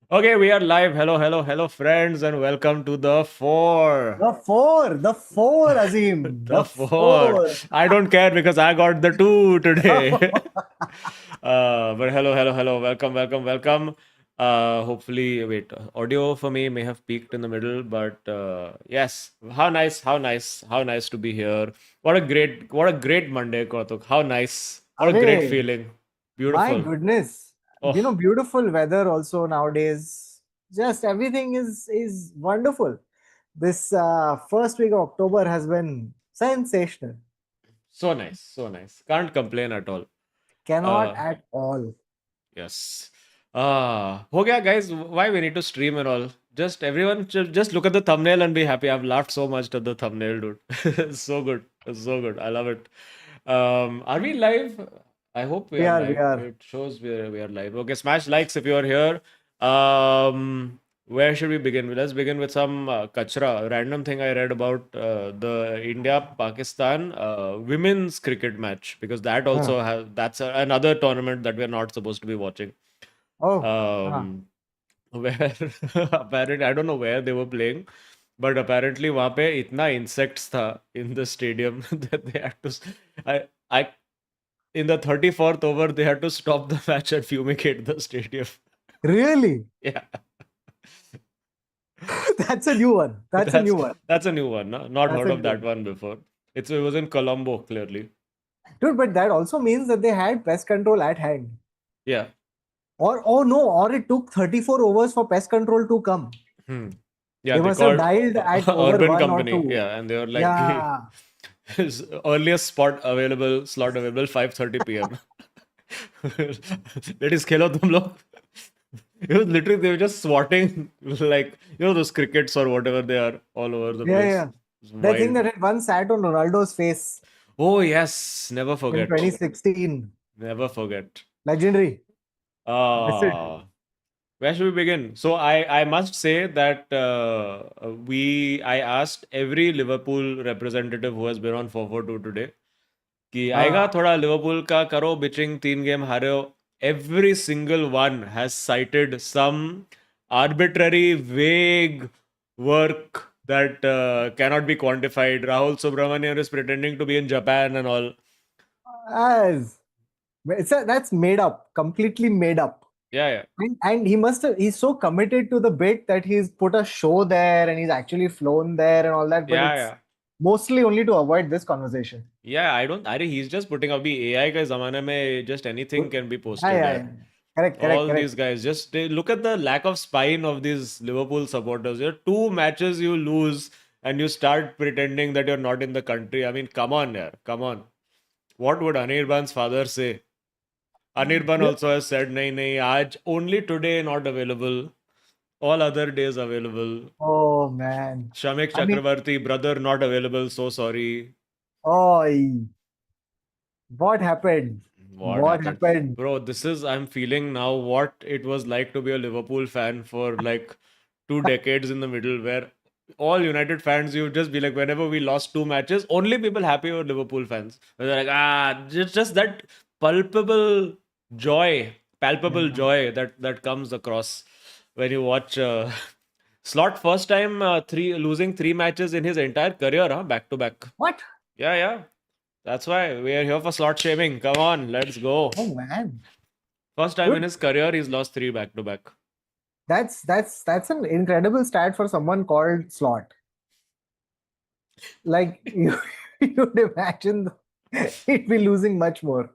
Okay, we are live. Hello, hello, hello, friends, and welcome to the four. The four, Azeem, The the four. four. I don't care because I got the two today. But hello, hello, hello. Welcome, welcome, welcome. Hopefully, wait, audio for me may have peaked in the middle, but yes, how nice, how nice, how nice to be here. What a great Monday, Kautuk. How nice. What a great Arey, feeling. my Beautiful. goodness. Oh. Beautiful weather also nowadays. Just everything is wonderful. This first week of October has been sensational. So nice, so nice. Can't complain at all. Cannot Uh, at all. yes. Ho gaya, guys. Why we need to stream and all? Just everyone, just look at the thumbnail and be happy. I've laughed so much at the thumbnail, dude. So good, so good. I love it. Are we live? I hope we We are are, we live. are. It shows we are live. Okay, smash likes if you are here. Where should we begin? Let's begin with some kachra, random thing I read about the India-Pakistan women's cricket match because that Huh. also has another tournament that we're not supposed to be watching. Oh, Um, where apparently I don't know where they were playing, but apparently वहाँ पे इतना insects था in the stadium that they had to. I in the 34th over they had to stop the match and fumigate the stadium. really? Yeah. That's a new one. That's a That's new one. that's a new one. No? Not That's heard a of new that one. one before. It was in Colombo, clearly. Dude, but that also means that they had pest control at hand. Yeah. Or oh no, or it took 34 overs for pest control to come. Hmm. Yeah, They they must have called dialed at over Urban one or Company. two. Yeah, and they were like, Yeah. his earliest slot available 5:30 p.m. That is खेलो तुम लोग. It was literally they were just swatting like those crickets or whatever they are all over the Yeah, place. yeah. It's The thing wild. that had once sat on Ronaldo's face Oh yes, never in forget. 2016. Never forget. Legendary. Miss it. Ah. Where should we begin? So I must say that I asked every Liverpool representative who has been on 442 today कि आएगा Uh, थोड़ा Liverpool का करो bitching 3 game हारे हो. Every single one has cited some arbitrary vague work that cannot be quantified. Rahul Subramanian is pretending to be in Japan and all. as that's made up, completely made up. Yeah, yeah. And he's so committed to the bit that he's put a show there and he's actually flown there and all that, but Yeah, it's yeah. mostly only to avoid this conversation. Yeah, I don't. अरे he's just putting अभी AI के ज़माने में just anything can be Yeah, posted yeah, यार. yeah. Correct, correct, All these correct. guys just look at the lack of spine of these Liverpool supporters. You're two matches you lose and you start pretending that you're not in the country. I mean, come on, yaar, come on. What would Anirban's father say? Anirban Yeah. also has said, nahi, nahi, aaj only today not available. All other days available. Oh man. Shamik I mean, Chakravarti, brother not available. So sorry. oh, what happened? What What happened? happened? Bro, I'm feeling now what it was like to be a Liverpool fan for like 2 decades in the middle, where all United fans, you just be like, whenever we lost 2 matches, only people happy were Liverpool fans. They're like, just that palpable palpable Yeah. joy that comes across when you watch Slot first time losing 3 matches in his entire career, huh? Back to back. What? Yeah, yeah. That's why we are here for slot shaming. Come on, let's go. Oh man. First time in Dude, his career, he's lost 3 back to back. that's an incredible stat for someone called Slot. Like you you'd imagine he'd be losing much more.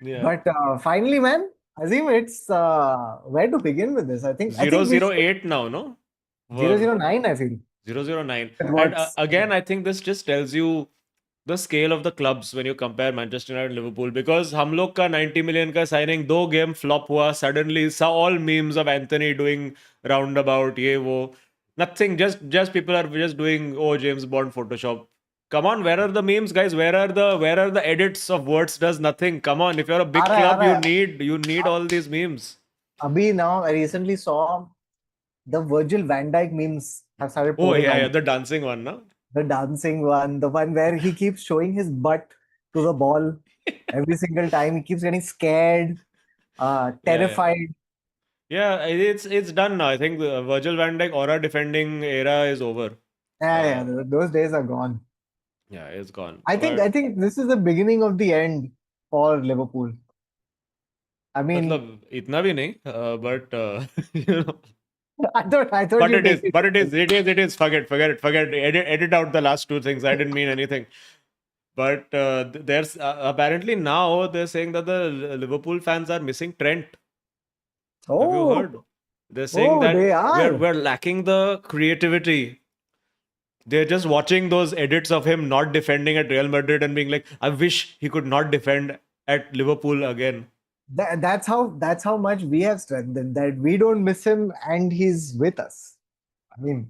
Yeah. But finally, man, Azim, it's where to begin with this. I Zero think we zero should eight now, no? zero Were zero nine. I feel 009. at And what's again, I think this just tells you the scale of the clubs when you compare Manchester United and Liverpool. Because हम लोग का 90 million का signing 2 game flop हुआ. Suddenly saw all memes of Anthony doing roundabout, ये वो. Nothing. Just people are just doing James Bond Photoshop. Come on, where are the memes, guys? Where are the edits of words? Does nothing. Come on, if you're a uh big रहा है आ club, रहा you है. need you need a- all these memes. Abhi now I recently saw the Virgil van Dijk memes have started Oh pouring yeah, yeah, out. the dancing one, no? The dancing one, the one where he keeps showing his butt to the ball every single time. He keeps getting scared, Yeah, yeah. terrified. Yeah, it's done now. I think the Virgil van Dijk aura defending era is over. Yeah, yeah, Uh, those days are gone. yeah, it's gone. I But think this is the beginning of the end for Liverpool. I mean, मतलब इतना भी नहीं. But you know, I thought but you it take is, it. but it is. Forget. Edit out the last two things. I didn't mean anything. But there's apparently now they're saying that the Liverpool fans are missing Trent. Have you Oh, heard? They're saying oh, that they we're are. we're lacking the creativity. They're just watching those edits of him not defending at Real Madrid and being like, I wish he could not defend at Liverpool again. That's how much we have strengthened, that we don't miss him and he's with us. I mean,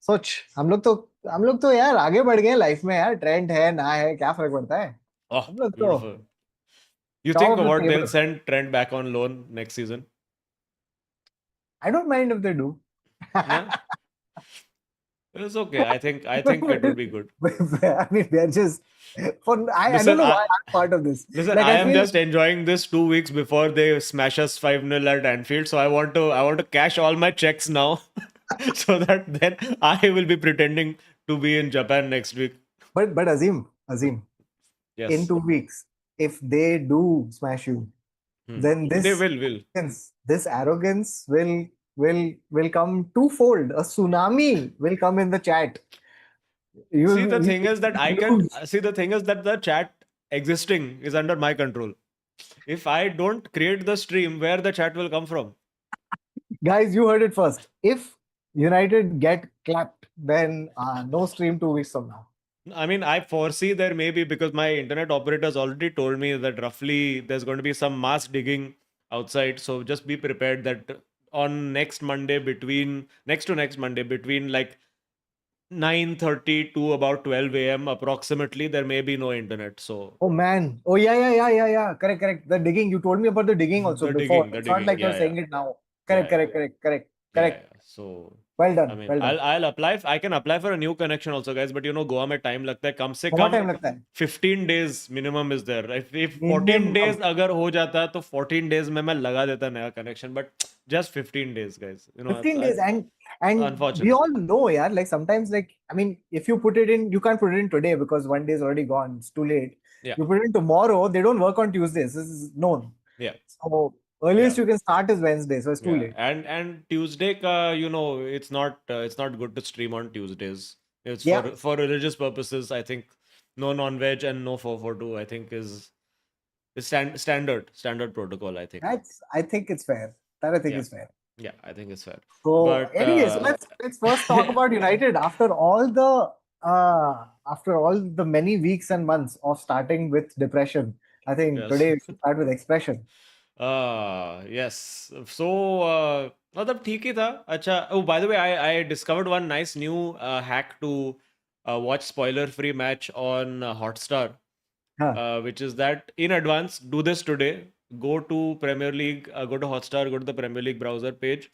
सोच हम लोग तो यार आगे बढ़ गए life में यार, ट्रेंड है ना है क्या फर्क पड़ता है, Oh, हम लोग तो beautiful. You top think of the what they'll table. send Trent back on loan next season? I don't mind if they do. Yeah, it's okay. I think it would be good. I mean, they're just I don't Listen, know I why I'm part of this. listen. Like I I am feel just enjoying this 2 weeks before they smash us 5-0 at Anfield. So I want to cash all my checks now, so that then I will be pretending to be in Japan next week. but Azim, in Yes. 2 weeks, if they do smash you, Hmm. then They will. this arrogance will come twofold. A tsunami will come in the chat. See, the You thing is that I can lose. see the thing is that the chat existing is under my control. If I don't create the stream, where the chat will come from? Guys, you heard it first. If United get clapped, then no stream 2 weeks from now. I mean, I foresee there may be, because my internet operators already told me that roughly there's going to be some mass digging outside. So just be prepared that on next to next Monday between like 9:30 to about 12 a.m. approximately, there may be no internet. So Oh man. Oh yeah. Correct, correct. The digging. You told me about the digging also the before. digging, the It's not digging, like you're yeah, yeah, saying it now. yeah, Correct, yeah. correct, correct, correct, Yeah, correct. yeah. So, Well I done. mean, Well done. I'll apply. I can apply for a new connection also, guys. But Goa में time लगता है. कम से बहुत कम time लगता है. 15 days minimum is there. If 14 Minimum. days अगर हो जाता तो 14 days में मैं लगा देता नया connection. But just 15 days, guys. 15 days, and we unfortunate. all know, yeah, like sometimes, like I mean, if you put it in, you can't put it in today because one day is already gone, it's too late. Yeah, You put it in tomorrow, they don't work on Tuesdays, this is known. yeah, So yeah. earliest you can start is Wednesday, so it's too Yeah, late. and Tuesday, it's not good to stream on Tuesdays. It's Yeah, for religious purposes. I think no non-veg and no 442. I think is standard protocol. I think. that's, I think it's fair, that I think Yeah, is fair. yeah, I think it's fair. So But anyway, so let's first talk about United after all the many weeks and months of starting with depression. I think yes. today we should start with expression. Yes. So मतलब ठीक ही था. अच्छा. Oh, by the way, I discovered one nice new hack to watch spoiler-free match on Hotstar. Huh. Which is that in advance, do this today. Go to Premier League, go to Hotstar, go to the Premier League browser page,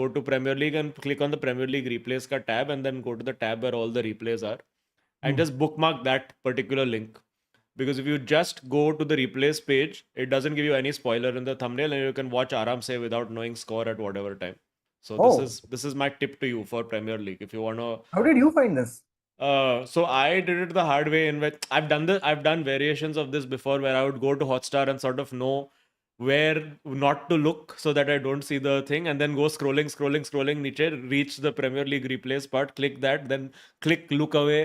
go to Premier League and click on the Premier League replays ka tab, and then go to the tab where all the replays are, and Hmm. just bookmark that particular link. Because if you just go to the replays page, it doesn't give you any spoiler in the thumbnail, and you can watch Aram say without knowing score at whatever time. So this Oh, is this is my tip to you for Premier League. If you want to how did you find this? so I did it the hard way in which I've done variations of this before where I would go to Hotstar and sort of know where not to look so that I don't see the thing, and then go scrolling niche, reach the Premier League replays part, click that, then click look away,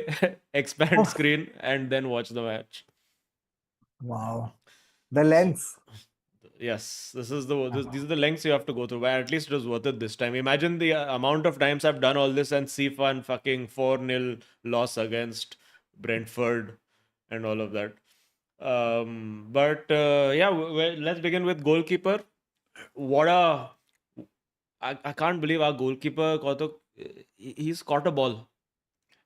expand Oh, screen, and then watch the match. wow. The So lens. yes, these are the lengths you have to go through. But at least it was worth it this time. Imagine the amount of times I've done all this and see fun fucking 4-0 loss against Brentford and all of that. But yeah, let's begin with goalkeeper. What a I can't believe our goalkeeper he's caught a ball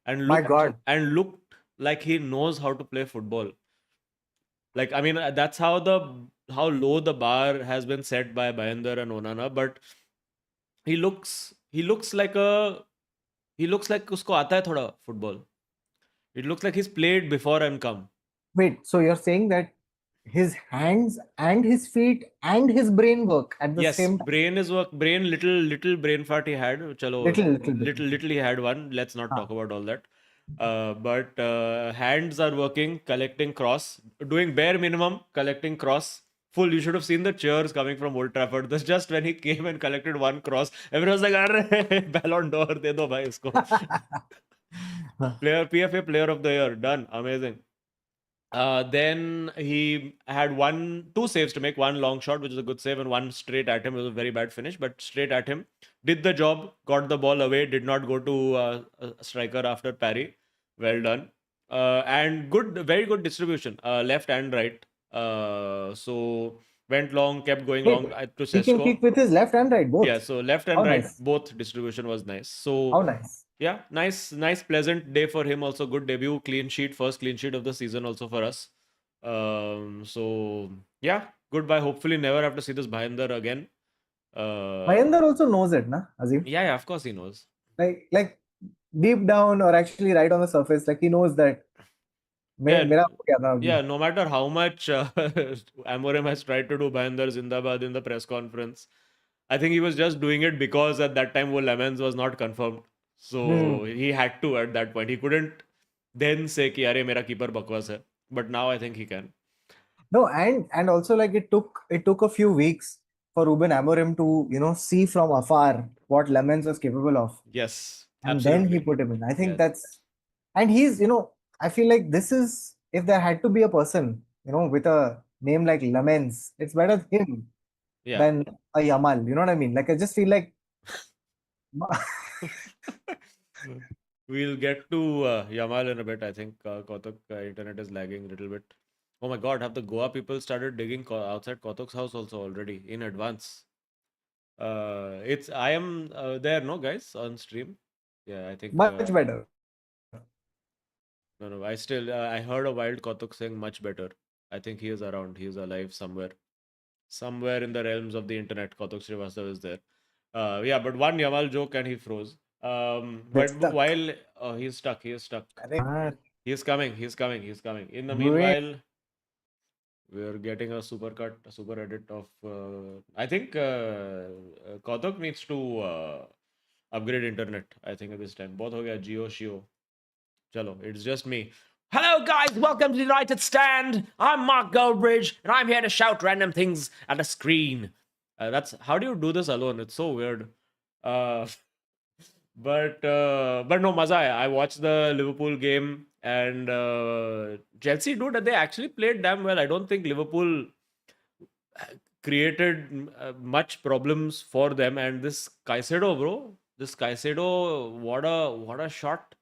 and My God. looked like he knows how to play football. Like, I mean, that's how low the bar has been set by Bayandar and Onana, but he looks like उसको आता है थोड़ा football. It looks like he's played before and come. Wait, so you're saying that his hands and his feet and his brain work at the Yes, same time. brain is work. Brain, little brain fart he had. Chalo, Little bit. little he had one. Let's not Ah. talk about all that. But hands are working, collecting cross, doing bare minimum, collecting cross. Full. You should have seen the cheers coming from Old Trafford. That's just when he came and collected one cross. Everyone was like, "Arre, Ballon d'Or, de do bhai isko." Player PFA Player of the Year, done. Amazing. Then he had two saves to make, one long shot, which is a good save, and one straight at him. It was a very bad finish, but straight at him. Did the job, got the ball away, did not go to a striker after parry. Well done. And very good distribution, left and right. So went long, kept going Wait, long to he can Sesko. kick with his left and right Yeah, both. so left and How right, nice. both distribution was nice. So How nice. yeah, nice, pleasant day for him. Also, good debut, clean sheet, first clean sheet of the season, also for us. So yeah, goodbye. Hopefully, never have to see this Bhainder again. Mahendra also knows it, na, Azim? Yeah, of course he knows. Like deep down or actually right on the surface, like he knows that Yeah, मेरा हो गया था yeah. अभी. No matter how much Amorim has tried to do Bhainder Zindabad in the press conference, I think he was just doing it because at that time, Lemons was not confirmed. So Hmm. he had to at that point. He couldn't then say कि अरे मेरा keeper बकवास है. But now I think he can. No, and also like it took a few weeks for Ruben Amorim to see from afar what Lemons was capable of, Yes, and then he absolutely. put him in. I think Yes. that's and he's I feel like this is if there had to be a person with a name like Lemons, it's better him Yeah. than a Yamal. You know what I mean? Like I just feel like We'll get to Yamal in a bit. I think Kautuk internet is lagging a little bit. Oh my God, have the Goa people started digging outside Kautuk's house also already in advance? I am there, no guys, on stream. Yeah, I think much better. no, I still I heard a wild Kautuk saying much better. I think he is around. He is alive somewhere in the realms of the internet. Kautuk Srivastava is there. Yeah, but one Yamal joke and he froze. That's But stuck. while he's stuck, he is stuck. अरे यार, He's coming. He's coming. He's coming. In the wait. meanwhile, we're getting a super edit of. I think Kautuk needs to upgrade internet. I think at this time. Both ho gaya Jio Shio. Chalo, it's just me. Hello, guys. Welcome to the United Stand. I'm Mark Goldbridge, and I'm here to shout random things at a screen. That's how do you do this alone? It's so weird. Uh, but no, maza hai. I watched the Liverpool game and Chelsea, dude, they actually played damn well. I don't think Liverpool created much problems for them. And this Caicedo, bro, what a shot!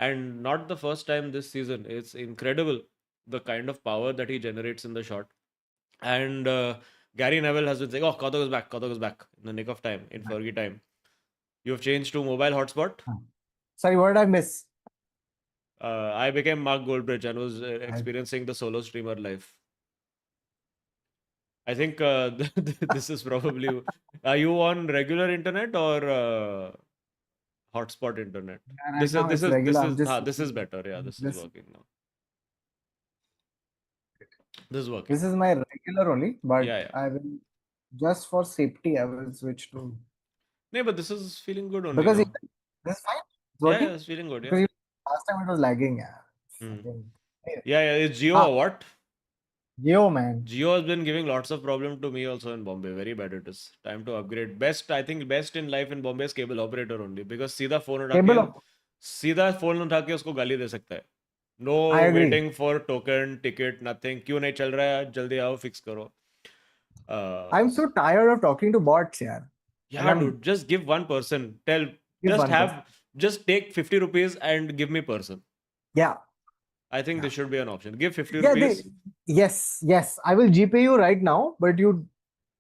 And not the first time this season. It's incredible the kind of power that he generates in the shot. And Gary Neville has been saying, "Oh, Kautuk is back in the nick of time, in Fergie time." You have changed to mobile hotspot. Sorry, what did I miss? I became Mark Goldbridge and was I, experiencing the solo streamer life. I think this is probably. Are you on regular internet or hotspot internet? right now it's regular. I'm just This is better. Yeah, this is this working now. This is working. this is my regular only, Yeah, but yeah. I will just for safety I will switch to No, but this is feeling good only because now. this is fine. It's Yeah, working yeah, it's feeling good. Yeah. because last time it was lagging. Yeah. Hmm. Fucking- Anyway. Yeah, yeah. It's Geo Ah, or what? Yo man, Geo has been giving lots of problem to me also in Bombay. Very bad it is. Time to upgrade. I think best in life in Bombay is cable operator only because cable of सीधा phone उठा के उसको गाली दे सकता है. No I agree. waiting for token, ticket, nothing. क्यों नहीं चल रहा है? जल्दी आओ fix करो. I'm so tired of talking to bots, yeah. And Yeah, I'm dude. Just give one person. give one person. Just take 50 rupees and give me person. Yeah. I think Yeah. this should be an option. Give 50 Yeah, rupees. yes. I will GPay you right now, but you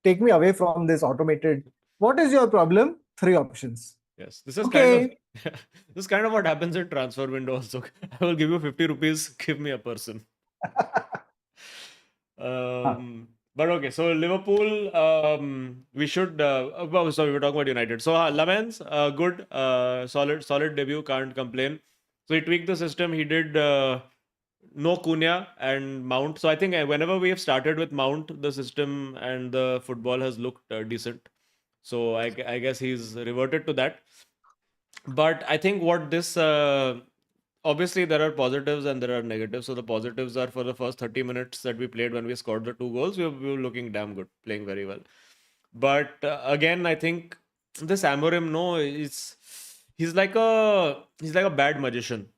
take me away from this automated. What is your problem? 3 options. Yes, this is kind of Okay. this is kind of what happens in transfer window also. I will give you 50 rupees, give me a person. Ah, But okay, so Liverpool, we should. Sorry, we're talking about United. So Lamens, good, solid debut. Can't complain. So he tweaked the system. He did no Cunha and Mount. So I think whenever we have started with Mount, the system and the football has looked decent. So I guess he's reverted to that. But I think what this obviously there are positives and there are negatives. So the positives are for the first 30 minutes that we played when we scored the 2 goals, we were looking damn good, playing very well. But again, I think this Amorim, no, he's like a bad magician.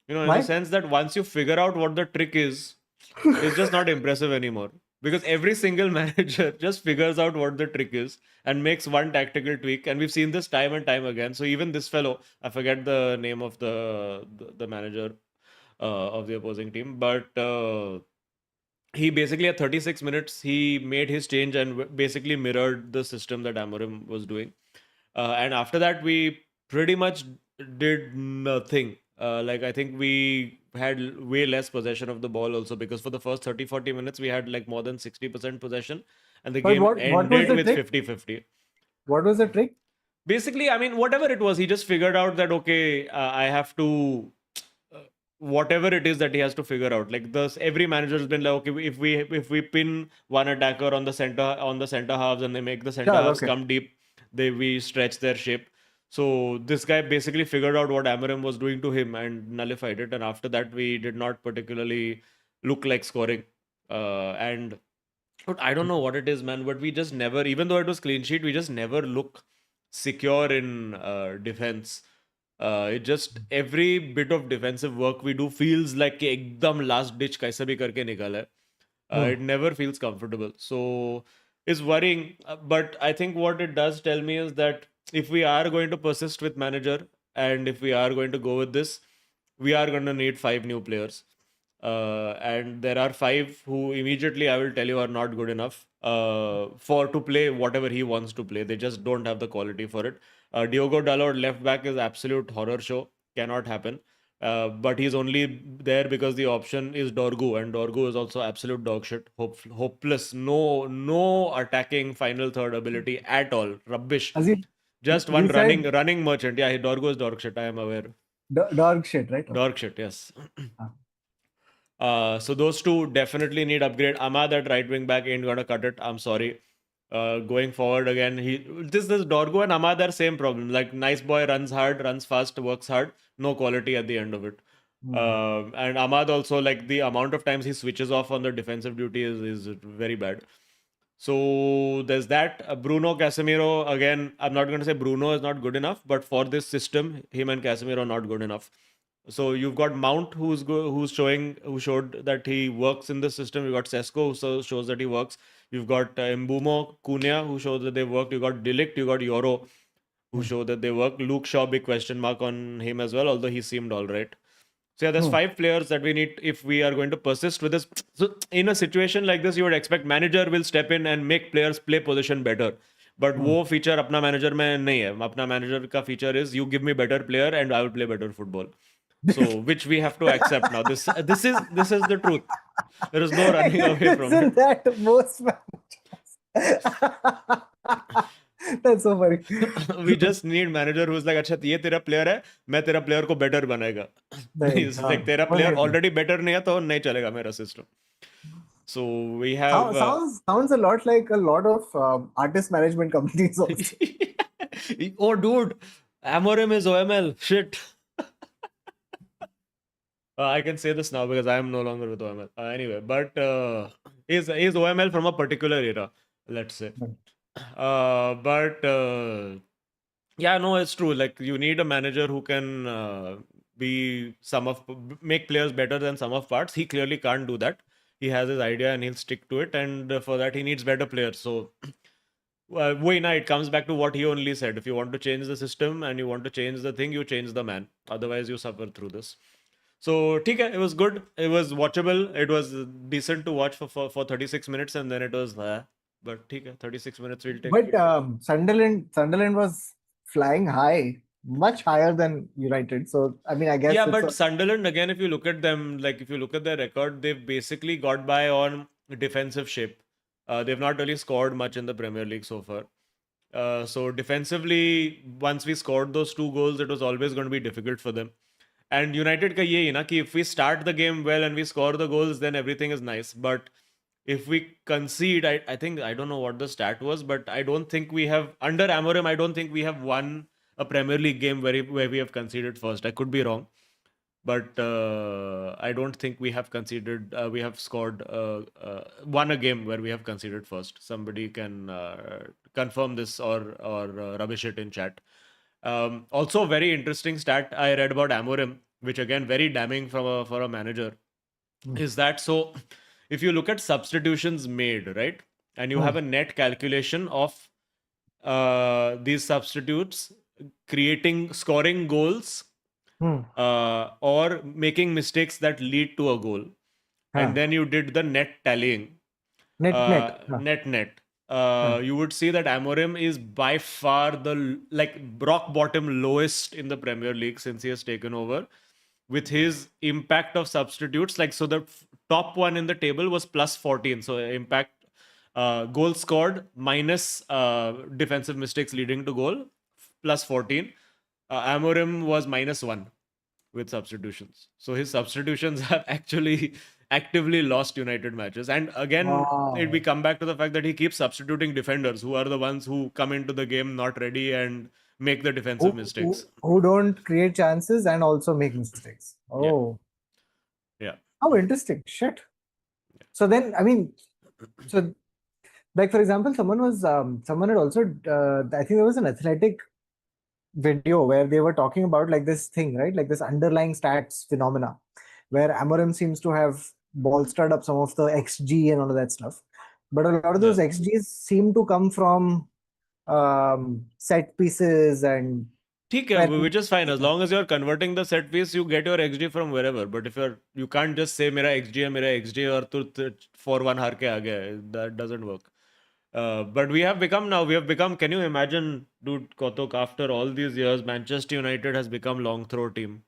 You know, in the Why? sense that once you figure out what the trick is, it's just not impressive anymore. Because every single manager just figures out what the trick is and makes one tactical tweak. And we've seen this time and time again. So even this fellow, I forget the name of the manager of the opposing team, but he basically at 36 minutes he made his change and basically mirrored the system that Amorim was doing. And after that, we pretty much did nothing. Like, I think we had way less possession of the ball also, because for the first 30-40 minutes, we had like more than 60% possession, and the But game what was ended the with trick? 50-50. What was the trick? Basically, I mean, whatever it was, he just figured out that, okay, I have to uh, whatever it is that he has to figure out. Like this, every manager has been like, okay, if we pin one attacker on the center halves and they make the center Sure, halves okay. come deep, we stretch their shape. So this guy basically figured out what Amarim was doing to him and nullified it. And after that, we did not particularly look like scoring. And but I don't know what it is, man. But we just never, even though it was clean sheet, we just never look secure in defense. It just every bit of defensive work we do feels like कि एकदम last ditch कैसे भी करके निकाला है. Hmm. It never feels comfortable. So it's worrying. But I think what it does tell me is that if we are going to persist with manager and if we are going to go with this, we are going to need 5 new players. And there are 5 who immediately I will tell you are not good enough for to play whatever he wants to play. They just don't have the quality for it. Diogo Dalot left back is absolute horror show. Cannot happen. But he's only there because the option is Dorgu, and Dorgu is also absolute dog shit. Hopeless. No attacking final third ability at all. Rubbish. Azeem, Just one you said running merchant. Yeah, Dorgu is dog shit. I am aware. dog shit, right? Okay. Dog shit. Yes. Ah. So those two definitely need upgrade. Ahmad at right wing back ain't gonna cut it. I'm sorry. Going forward again, this Dorgo and Ahmad are same problem. Like nice boy runs hard, runs fast, works hard, no quality at the end of it. Hmm. And Ahmad also, like the amount of times he switches off on the defensive duty is very bad. So there's that. Bruno Casemiro again. I'm not going to say Bruno is not good enough, but for this system, him and Casemiro are not good enough. So you've got Mount who showed that he works in the system. You've got Sesko who shows that he works. You've got Mbumo, Cunha who shows that they work. You got Delict, you got Yoro who Hmm. show that they work. Luke Shaw, big question mark on him as well, although he seemed all right. So yeah, there's Hmm. 5 players that we need if we are going to persist with this. So in a situation like this, you would expect manager will step in and make players play position better. But Hmm. वो feature अपना manager में नहीं है. अपना manager का feature is you give me better player and I will play better football. So which we have to accept now. This is the truth. There is no running away from Isn't it. that most That's so funny. We just need manager who's like, अच्छा ये तेरा player है, मैं तेरा player को better बनाएगा. नहीं, हाँ, Like तेरा वो player नहीं था. already better नहीं है तो नहीं चलेगा मेरा system. So we have Sounds a lot like a lot of artist management companies also. oh dude, Amorim is OML. Shit. I can say this now because I am no longer with OML. Anyway, but he's OML from a particular era, let's say. But yeah, no, it's true. Like you need a manager who can be make players better than some of parts. He clearly can't do that. He has his idea and he'll stick to it, and for that he needs better players. So it comes back to what he only said. If you want to change the system and you want to change the thing, you change the man. Otherwise, you suffer through this. So, ठीक है, it was good. It was watchable. It was decent to watch for 36 minutes, and then it was, but ठीक है, 36 minutes we'll take. But Sunderland was flying high, much higher than United. So I mean, I guess Yeah, it's but a, Sunderland, again, if you look at them, like if you look at their record, they've basically got by on defensive shape. They've not really scored much in the Premier League so far. So defensively, once we scored those 2 goals, it was always going to be difficult for them. And United का ये ही ना कि if we start the game well and we score the goals, then everything is nice. But if we concede, I think, I don't know what the stat was, but I don't think we have, under Amorim, I don't think we have won a Premier League game where we have conceded first. I could be wrong, but I don't think we have conceded. We have scored won a game where we have conceded first. Somebody can confirm this or rubbish it in chat. Also, very interesting stat I read about Amorim, which again very damning for a manager, Hmm. is that so? If you look at substitutions made, right, and you Hmm. have a net calculation of these substitutes scoring goals Hmm. or making mistakes that lead to a goal, and Huh. then you did the net tallying, Net. Huh. net, Huh. you would see that Amorim is by far the like rock bottom lowest in the Premier League since he has taken over, with his impact of substitutes. Like, so the top one in the table was plus 14. So impact, goal scored minus defensive mistakes leading to goal, plus 14. Amorim was minus 1 with substitutions. So his substitutions have actually actively lost United matches. And again, we Wow. come back to the fact that he keeps substituting defenders who are the ones who come into the game not ready and make the defensive mistakes. Who don't create chances and also make mistakes. Yeah. Oh, Yeah. how interesting. Shit. So then, I mean, so like for example, someone had also I think there was an athletic video where they were talking about like this thing, right? Like this underlying stats phenomena, where Amorim seems to have bolstered up some of the XG and all of that stuff. But a lot of Yeah. those XGs seem to come from set pieces and ठीक है, which is fine as long as you're converting the set piece, you get your XG from wherever. But if you can't just say मेरा XG है मेरा XG और तू 4-1 हार के आ गया है, that doesn't work. But we have become, can you imagine, dude, Kotok, after all these years, Manchester United has become long throw team.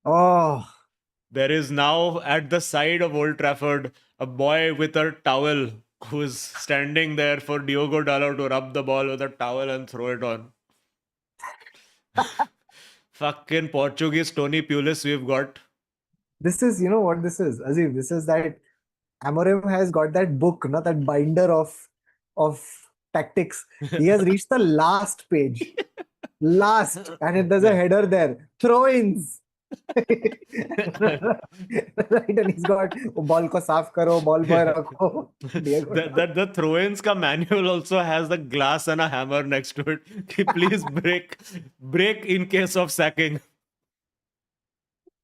oh, There is now at the side of Old Trafford a boy with a towel who's standing there for Diogo Dalot to rub the ball with a towel and throw it on. Fucking Portuguese Tony Pulis we've got. this is, you know what this is, Azeem. This is that Amorim has got that book, not that binder of tactics. He has reached the last page, last, and there's a Yeah. header there. Throw-ins. Right, and he's got ball ko saaf karo, ball boy Yeah. rakho. Diego. The throw-ins ka manual also has the glass and a hammer next to it. Ki please break in case of sacking.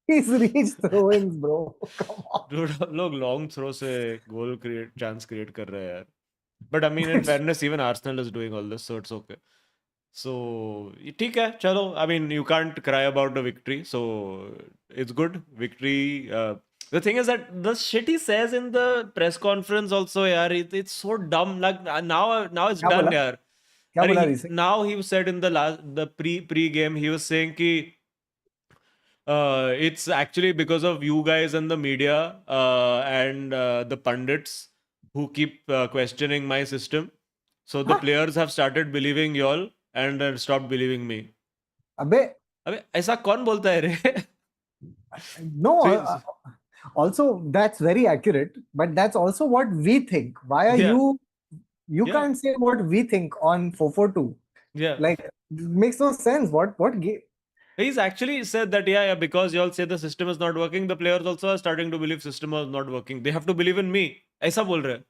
He's reached throw-ins, bro. Come on. Dude, हम लोग long throw से goal chance create कर रहे हैं यार. But I mean, in fairness, even Arsenal is doing all this, so it's okay. So ठीक है, चलो. I mean, you can't cry about the victory, so it's good victory. The thing is that the shit he says in the press conference also, yaar, it's so dumb. Like now it's क्या done, बोला? yaar. क्या अरे बोला recent? now he said in the pre game, he was saying कि it's actually because of you guys and the media and the pundits who keep questioning my system. So the हाँ, players have started believing y'all and stopped believing me. अबे अबे ऐसा कौन बोलता है रे? no. So, Also, that's very accurate, but that's also what we think. Why are yeah, you? You yeah, can't say what we think on 442. yeah. Like, it makes no sense. What game? He's actually said that, yeah, because y'all say the system is not working, the players also are starting to believe system is not working. They have to believe in me. ऐसा बोल रहे हैं.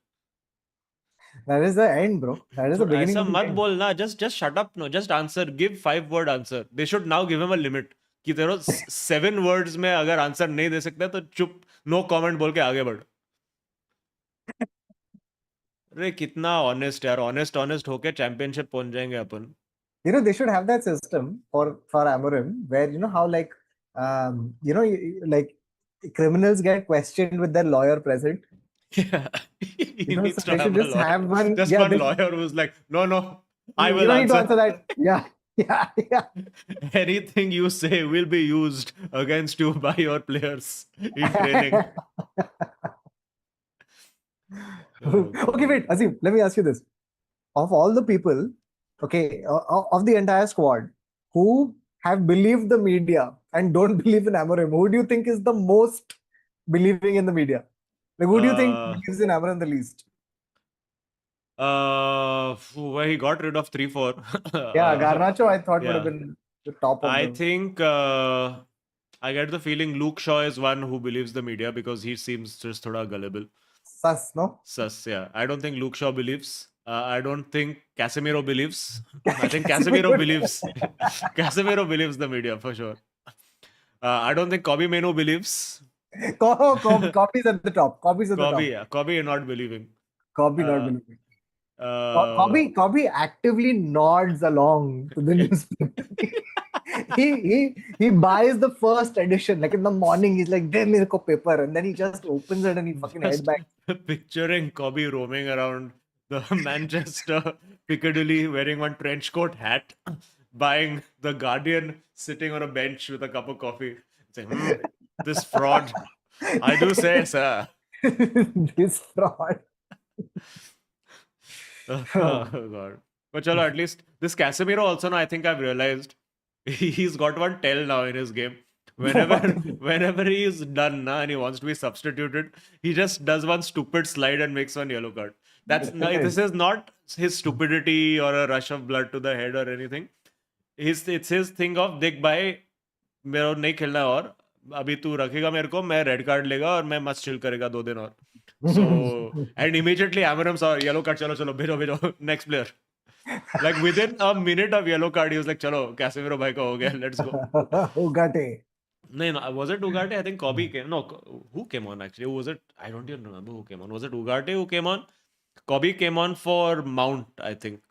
That is the end, bro. That is the तो beginning ऐसा of the मत end. बोलना. Just shut up. No, just answer. Give 5-word answer. They should now give him a limit कि तेरे 7 words में अगर आंसर नहीं दे सकता तो चुप, नो कमेंट बोल के आगे बढ़. अरे कितना ऑनेस्ट यार. ऑनेस्ट होके चैंपियनशिप पहुंच जाएंगे अपन. They should have that system for Amorim where how like like criminals get questioned with their lawyer present. Yeah. He So needs to they should have a just lawyer. have one. Just Yeah, one lawyer who's like, no, I you will don't need to answer. answer that. Yeah, yeah. Anything you say will be used against you by your players in training. Oh, Okay, God. wait, Azeem, let me ask you this. Of all the people, okay, of the entire squad, who have believed the media and don't believe in Amorim, who do you think is the most believing in the media? Like, who do you think Uh, believes in Amorim the least? where he got rid of 3-4. Yeah, Garnacho, I thought would have Yeah. been the top of I them. think I get the feeling Luke Shaw is one who believes the media because he seems just thoda gullible. Sus, no? Sus, yeah. I don't think Luke Shaw believes. I don't think Casemiro believes. I think Casemiro Casemiro. believes. Casemiro believes the media for sure. I don't think Kobe Meno believes. Copy's at the top. Copy's at the Kobe, top. yeah. Kobe not believing. Copy not Uh, believing. uh, Copy actively nods along to the newspaper. He buys the first edition. Like in the morning, he's like, "De mere ko paper," and then he just opens it and he fucking head just back. picturing Kobe roaming around the Manchester Piccadilly wearing one trench coat hat, buying the Guardian, sitting on a bench with a cup of coffee, saying, this fraud. I do say, sir. This fraud. Oh, Oh, God. But chalo, at least this Casemiro also now I think I've realized he's got one tell now in his game. Whenever what is it? whenever he is done now and he wants to be substituted, he just does one stupid slide and makes one yellow card. That's no, this is not his stupidity or a rush of blood to the head or anything. It's his thing of देख भाई मेरा नहीं खेलना है और अभी तू रखेगा मेरे को मैं रेड कार्ड लेगा और मैं मस्त चिल करेगा 2 दिन और so and immediately Amaram saw yellow card chalo chalo bhejo bhejo next player like within a minute of yellow card he was like chalo Casemiro bhai ka ho gaya let's go. Ugarte. No, was it Ugarte? I think Kobe came. No, who came on actually? Who was it? I don't even remember who came on. Was it Ugarte who came on? Kobe came on for Mount, I think.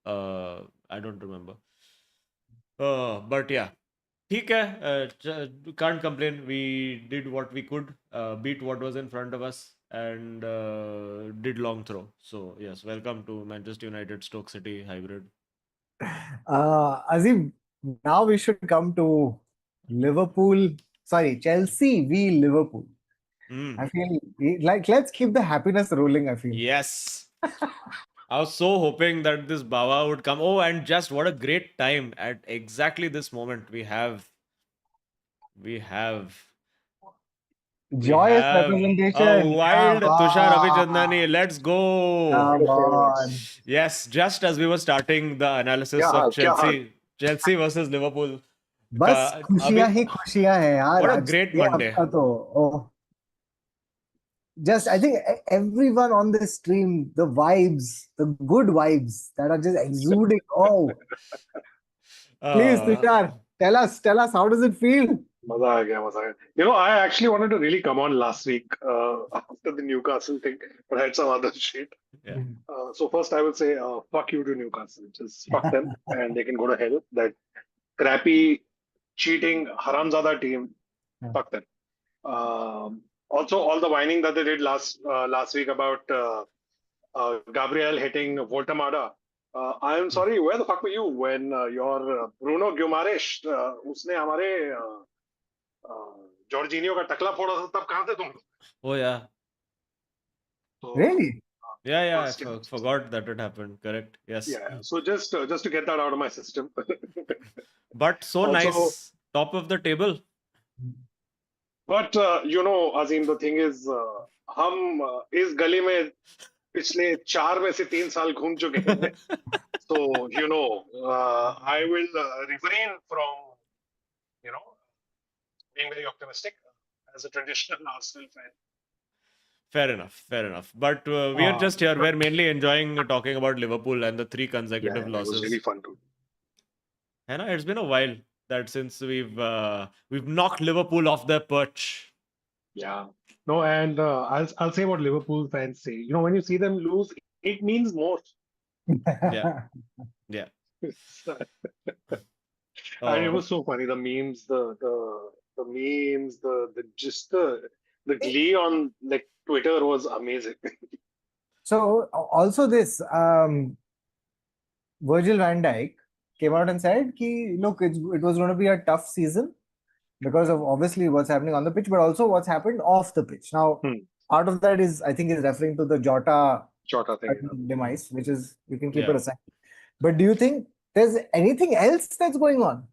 I don't remember. But yeah, ठीक है. Can't complain. We did what we could. Beat what was in front of us and did long throw. So yes, welcome to Manchester United Stoke City hybrid. Azeem, now we should come to Liverpool. Sorry, Chelsea v Liverpool. I feel like let's keep the happiness rolling. I feel. Yes. I was so hoping that this Bawa would come. Oh, and just what a great time at exactly this moment we have we Joyous have a representation. wild Come Tushar on. Abhichandani. Let's go. Come on. Yes, just as we were starting the analysis of Chelsea versus Liverpool. बस खुशियां Abhi, ही खुशियां हैं यार what a आज great ये Monday. हफ्ता तो oh, just I think everyone on this stream, the vibes, the good vibes that are just exuding. Oh, please, Uh, Tushar, tell us, how does it feel? मजा आ गया मजा आ गया. You know, I actually wanted to really come on last week after the Newcastle thing, but I had some other shit. yeah. So first I would say fuck you to Newcastle. Just fuck them and they can go to hell. That crappy, cheating, haramzada team, Yeah. fuck them. Also, all the whining that they did last week about Gabriel hitting Voltamada. I am sorry, where the fuck were you when your Bruno Guimaraes उसने हमारे Jorginho का टकला फोड़ा था तब कहाँ थे तुम? Oh yeah. So, Really? Yeah, first, I forgot that it happened. Correct. Yes. yeah. So just to get that out of my system. But so Also- nice. Top of the table. But you know, Azeem, the thing is, हम इस गली में पिछले 4 में से 3 साल घूम चुके हैं. So you know, I will refrain from being very optimistic as a traditional Arsenal fan. Fair enough. But we are just here. We're mainly enjoying talking about Liverpool and the 3 consecutive It losses. was really fun too. And it's been a while that since we've knocked Liverpool off their perch. Yeah. No, and I'll say what Liverpool fans say. You know, when you see them lose, it means more. Yeah. And it was so funny. The memes, the memes, the glee on like Twitter was amazing. So also this Virgil van Dijk came out and said ki, look, it was going to be a tough season because of obviously what's happening on the pitch, but also what's happened off the pitch. Now, part of that is, I think, is referring to the Jota thing. demise, which is, you can keep Yeah. it aside. But do you think there's anything else that's going on?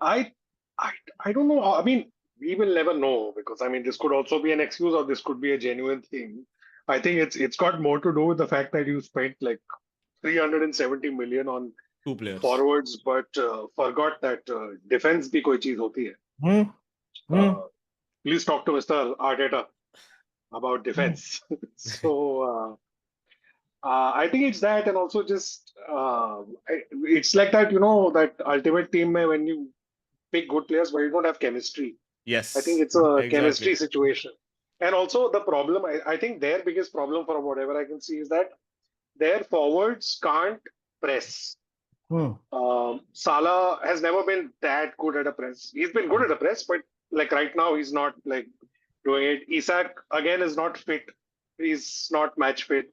I, I, I don't know. I mean, we will never know because I mean, this could also be an excuse or this could be a genuine thing. I think it's got more to do with the fact that you spent like 370 million on Two players. forwards, but forgot that defense भी कोई चीज होती है. Hmm. Hmm. Uh, please talk to Mr. Arteta about Hmm. defense. So I think it's that, and also just it's like that, that ultimate team where when you pick good players, but you don't have chemistry. I think Yes, it's a chemistry exactly. situation. And also the problem, I think their biggest problem for whatever I can see is that their forwards can't press. Hmm. Salah has never been that good at a press. He's been good at a press, but like right now he's not like doing it. Isak again is not fit. He's not match fit.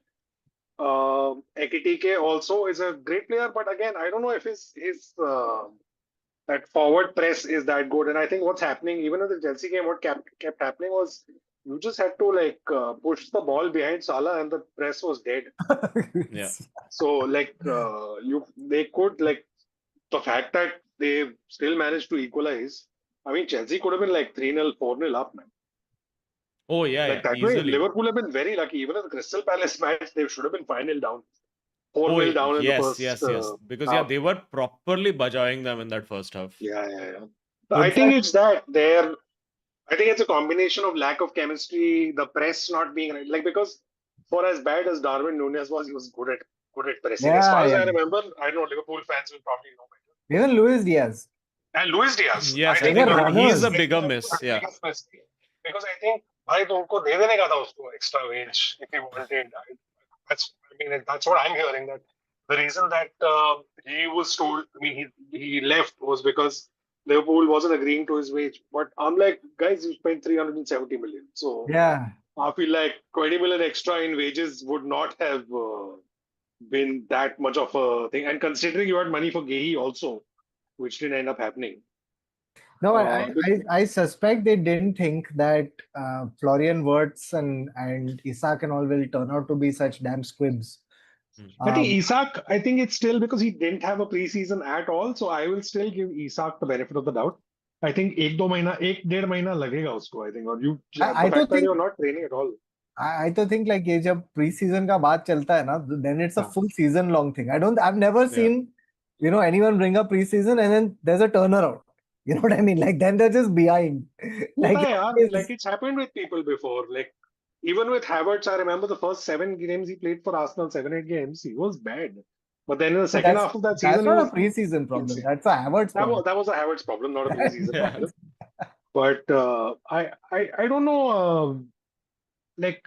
Ekitike also is a great player, but again, I don't know if his that forward press is that good. And I think what's happening, even in the Chelsea game, what kept happening was you just had to like push the ball behind Salah, and the press was dead. Yeah. So like they could like the fact that they still managed to equalize. I mean, Chelsea could have been like 3-0, 4-0 up, man. Oh yeah, Like yeah, that way, easily. Liverpool have been very lucky. Even in the Crystal Palace match, they should have been 5-0 down, Oh 4-0 down in the yes, first yes, yes. Because yeah, half. they were properly bajawing them in that first half. Yeah. So In I think fact, it's that there. I think it's a combination of lack of chemistry, the press not being right. Like because for as bad as Darwin Nunez was, he was good at pressing. As yeah, far as yeah. I remember, I know Liverpool fans will probably know better. Even Luis Diaz. And Luis Diaz, I Yes, I think Even think he's runners. a bigger miss. the Yeah. biggest mistake because I think भाई तो उनको दे देने का था उसको extra wage if he wanted. That's what I'm hearing, that the reason that he was told. I mean, he left was because Liverpool wasn't agreeing to his wage. But I'm like, guys, you spent 370 million, so Yeah. I feel like 20 million extra in wages would not have been that much of a thing. And considering you had money for Gehi also, which didn't end up happening. No, Uh, I suspect they didn't think that Florian Wirtz and Isak and all will turn out to be such damn squibs. Hmm. I think Um, Isak, I think it's still because he didn't have a preseason at all. So I will still give Isak the benefit of the doubt. I think एक डेढ़ महीना लगेगा उसको. I think, or the I तो fact that think you're not training at all. I तो think like ये जब pre-season का बात चलता है ना, then it's a हाँ. full season long thing. I've never Yeah. seen anyone bring up pre-season and then there's a turnaround. You know what I mean? Like then they're just behind. होता Like है यार. it Like is- it's happened with people before. Like even with Havertz, I remember the first 7 games he played for Arsenal, 7-8 games, he was bad. But then in the but second half of that that's season, he not a was pre-season problem. insane. That's a Havertz problem. That was a Havertz problem, not a preseason problem. That's- But I don't know. Like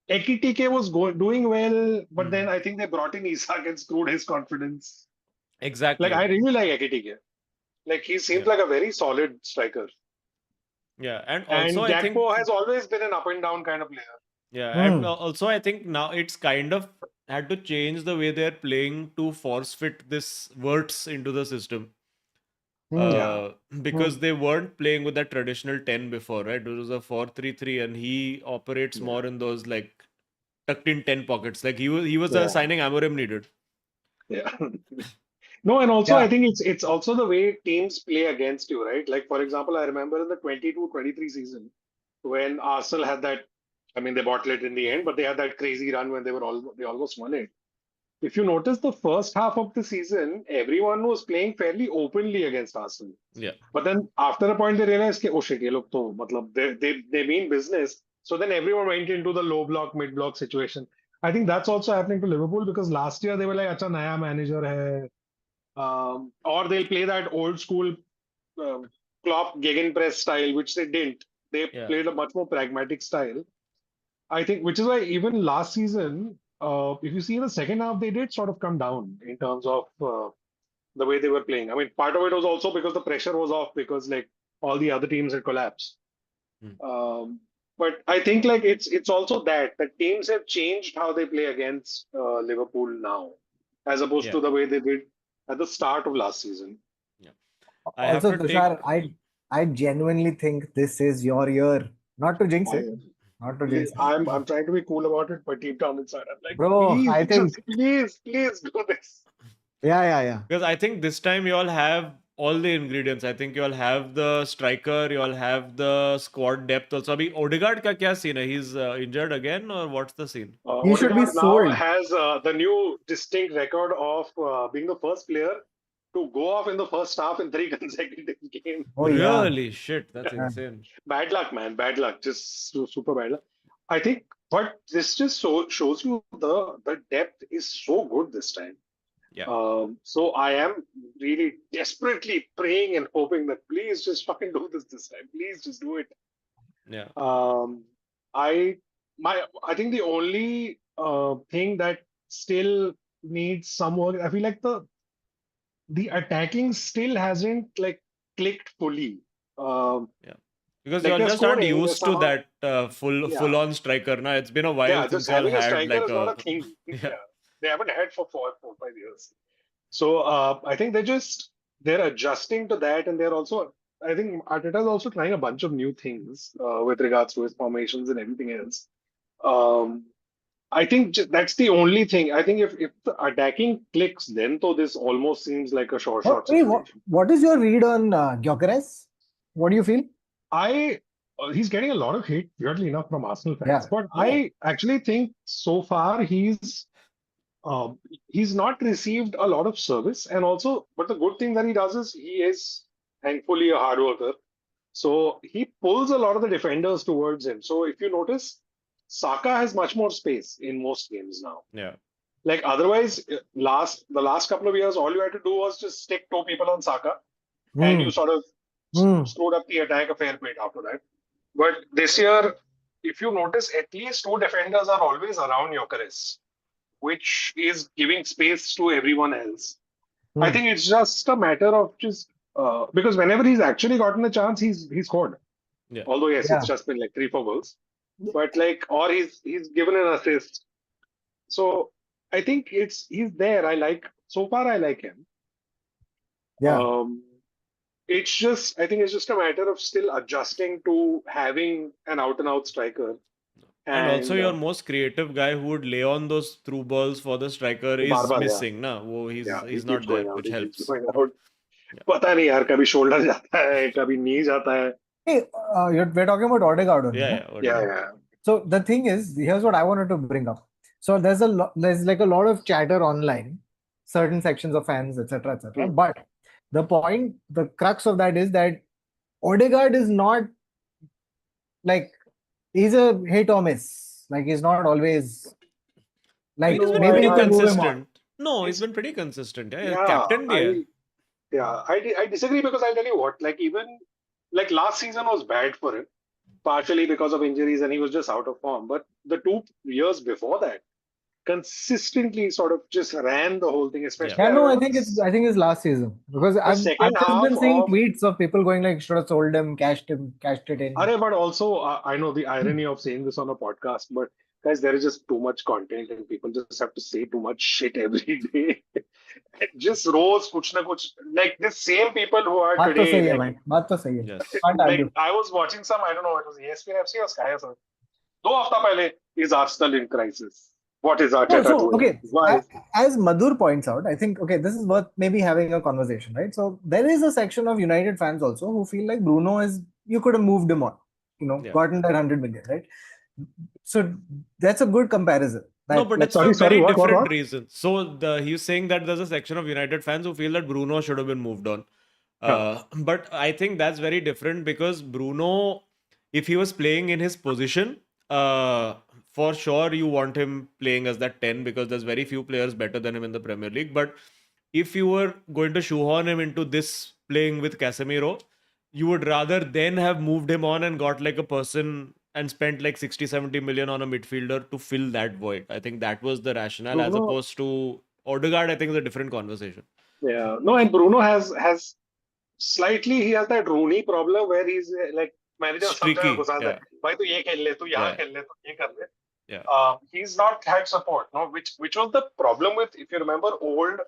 Ekitike was doing well, but then I think they brought in Isak and screwed his confidence. Like I Exactly. really like Ekitike. Like he seems Yeah. like a very solid striker. Yeah. And also And I think Gakpo has always been an up and down kind of player. yeah, and Hmm. also I think now it's kind of had to change the way they're playing to force fit this Wirtz into the system. Hmm. Yeah. Because they weren't playing with that traditional 10 before, right? It was a 4-3-3, and he operates Yeah. more in those like tucked in 10 pockets. Like he was a Yeah. signing Amorim needed. Yeah. No, and also I Yeah. think it's also the way teams play against you, right? Like for example, I remember in the 22-23 season when Arsenal had that. I mean, they bottled it in the end, but they had that crazy run when they almost won it. If you notice the first half of the season, everyone was playing fairly openly against Arsenal. Yeah. But then after a point, they realized, कि, oh shit, ये लोग तो मतलब they mean business. So then everyone went into the low block, mid block situation. I think that's also happening to Liverpool because last year they were like, अच्छा नया manager है, or they'll play that old school Klopp gegenpress style, which they didn't. They Yeah. played a much more pragmatic style. I think, which is why even last season, if you see in the second half, they did sort of come down in terms of the way they were playing. I mean, part of it was also because the pressure was off because like all the other teams had collapsed. Hmm. But I think like it's also that teams have changed how they play against Liverpool now, as opposed Yeah. to the way they did at the start of last season. Yeah. I have Also, to take Tushar, I genuinely think this is your year. Not to jinx I, it. Not to jinx it. I'm trying to be cool about it, but deep down inside, I'm like, Bro, please, just please do this. yeah. because I think this time you all have all the ingredients. I think you'll have the striker, you'll have the squad depth also. Abhi Odegaard ka kya scene hai? He's injured again, or what's the scene? He should be Odegaard now sold. has the new distinct record of being the first player to go off in the first half in 3 consecutive games. Oh yeah. Really? Shit, that's Yeah. insane. Bad luck, man. Bad luck. Just super bad luck. I think, but this just shows you the depth is so good this time. Yeah. So I am really desperately praying and hoping that please just fucking do this time. Please just do it. Yeah. I I think the only thing that still needs some work. I feel like the attacking still hasn't like clicked fully. Um, Yeah. Because like y'all they're just aren't scoring, they're used to somehow that yeah full on striker. Now it's been a while yeah. since Just y'all having a had striker like is not a a thing. yeah. Yeah, they haven't had for 4 5 years. So I think they're adjusting to that, and they're also I think Arteta is also trying a bunch of new things with regards to his formations and everything else. Um, I think that's the only thing. I think if the attacking clicks, then though this almost seems like a short Hey, situation. what is your read on Gyökeres? What do you feel? I He's getting a lot of hate, weirdly enough, from Arsenal fans, Yeah. but Oh. I actually think so far uh, he's not received a lot of service, and also, but the good thing that he does is he is thankfully a hard worker. So he pulls a lot of the defenders towards him. So if you notice, Saka has much more space in most games now. Yeah. Like otherwise, the last couple of years, all you had to do was just stick 2 people on Saka, and you sort of screwed up the attack a fair bit after that. But this year, if you notice, at least 2 defenders are always around Gyökeres, which is giving space to everyone else. I think it's just a matter of just because whenever he's actually gotten a chance, he's scored. Yeah. Although yes, Yeah. it's just been like 3 4 goals, but like or he's given an assist. So I think he's there. So far I like him. Yeah. I think it's just a matter of still adjusting to having an out and out striker. And also And your most creative guy who would lay on those through balls for the striker is Barbara, missing, na? yeah, he He's keeps not there, going out. which He keeps helps. going out. Yeah. पता नहीं यार कभी shoulder जाता है कभी नी जाता है. Hey, we're talking about Odegaard only. Yeah, Huh? yeah. What Yeah, do you- yeah. So the thing is, here's what I wanted to bring up. So there's like a lot of chatter online, certain sections of fans, etc., etc. But the crux of that is that Odegaard is not like he's a hit or miss. Like he's not always like He's been maybe pretty you can move him on. consistent. No, he's He's- been pretty consistent. Yeah, Yeah, captain bhi hai. I disagree because I'll tell you what, like even like last season was bad for him, partially because of injuries and he was just out of form. But the 2 years before that, consistently sort of just ran the whole thing, especially Yeah, no, I remember think it's last season because I've second just half been seeing of tweets of people going like should have sold him, cashed it in. but also I know the irony of saying this on a podcast, but guys, there is just too much content and people just have to say too much shit every day. Just rose kuch na kuch, like the same people who are बात तो today. सही है Like, भाई, बात तो सही है. Yes. Can't argue. like I was watching some, I don't know, it was ESPN FC or Sky or something. 2 हफ्ता पहले is Arsenal in crisis. What is No, Arteta so doing? okay, Why? as Madhur points out, I think okay, this is worth maybe having a conversation, right? So there is a section of United fans also who feel like Bruno is you could have moved him on, Yeah. gotten that 100 million, right? So that's a good comparison. No, but like, it's for sorry, very what? different reasons. So he's saying that there's a section of United fans who feel that Bruno should have been moved on. But I think that's very different because Bruno, if he was playing in his position, for sure you want him playing as that 10 because there's very few players better than him in the Premier League. But if you were going to shoehorn him into this playing with Casemiro, you would rather then have moved him on and got like a person and spent like 60-70 million on a midfielder to fill that void. I think that was the rationale as Bruno- opposed to Odegaard. I think is a different conversation. Yeah, no, and Bruno has slightly he has that Rooney problem where he's like manager Streaky, sometimes घुसा yeah. है, भाई तू ये खेल ले, तू यहाँ Yeah. खेल ले, तू ये कर ले. Yeah. He's not had support, no, which was the problem with, if you remember old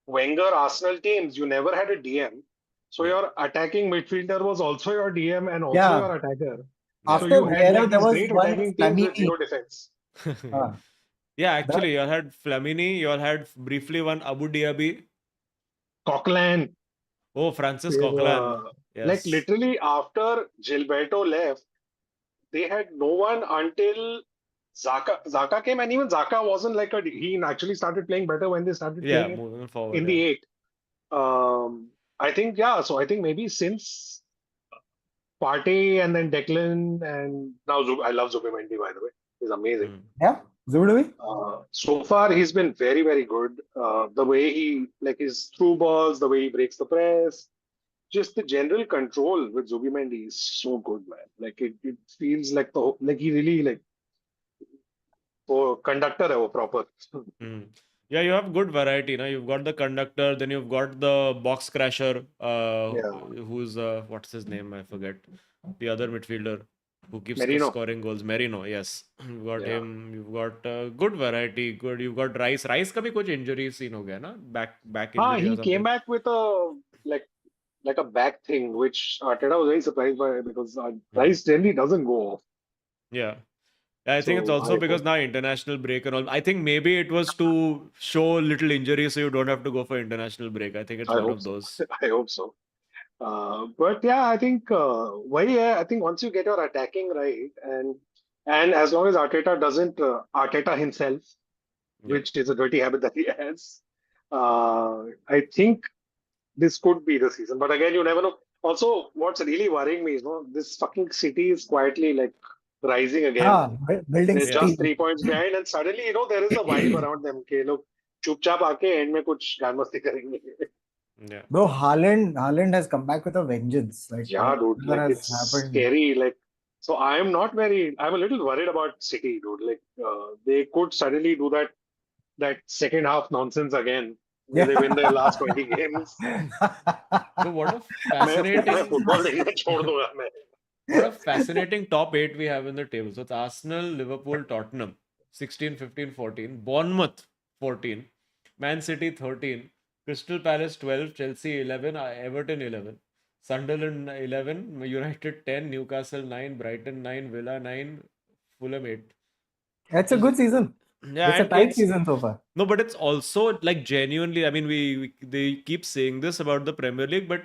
Wenger Arsenal teams, you never had a DM. So Yeah. your attacking midfielder was also your DM and also Yeah. your attacker. Yeah. So after you had Vieira, like there these was great one attacking teams with Flamini. zero defense. Ah, Yeah, actually, you all had Flamini, you all had briefly one Abu Dhabi. Coquelin, Oh, Francis फिर, Coquelin. like Yes. literally after Gilberto left, they had no one until Zaka. Zaka came, and even Zaka wasn't like a. He actually started playing better when they started Yeah, playing moving forward. in Yeah. the eight. I think, yeah. So I think maybe since Partey and then Declan and now I love Zubimendi, by the way. He's amazing. Hmm. Yeah, Zubidovi. So far, he's been very, very good. The way he, like his through balls, the way he breaks the press, just the general control with Zubimendi is so good, man. Like it feels like like he really like conductor है वो proper. Hmm. Yeah, you have good variety. Now you've got the conductor, then you've got the box crasher. Yeah, Who's what's his name? I forget. The other midfielder who keeps Merino. scoring goals. Merino. Yes, you've got Yeah. him. You've got good variety. Good. You've got Rice. Rice का भी कुछ injury scene हो गया ना? Back injury or He came something. back with a like a back thing, which Arteta was very surprised by because Hmm. Rice generally doesn't go off. Yeah. I think it's So also I because hope. now international break and all. I think maybe it was to show little injury so you don't have to go for international break. I think it's I one hope of so. those. I hope so. But yeah, I think I think once you get your attacking right, and as long as Arteta doesn't Arteta himself, Yeah. which is a dirty habit that he has, I think this could be the season. But again, you never know. Also, what's really worrying me is, this fucking city is quietly like rising again. Ah, building They're Yeah. just steel. 3 points behind, and suddenly, there is a vibe around them. कि लोग चुपचाप आके end में कुछ गान मस्ती करेंगे. Yeah. Bro, Haaland has come back with a vengeance. Like Yeah, dude. whatever Like has it's happened. scary. Like so, I'm a little worried about City, dude. Like they could suddenly do that second half nonsense again, where they win their last 20 games. So what a मैं fascinating football देखना छोड़ दूंगा मैं. what a fascinating top 8 we have in the table. So it's Arsenal, Liverpool, Tottenham 16, 15, 14, Bournemouth 14, Man City 13, Crystal Palace 12, Chelsea 11, Everton 11, Sunderland 11, United 10, Newcastle 9, Brighton 9, Villa 9, Fulham 8. It's a good season. Yeah, It's a and tight season so far. no, but it's also like genuinely. I mean, they keep saying this about the Premier League, but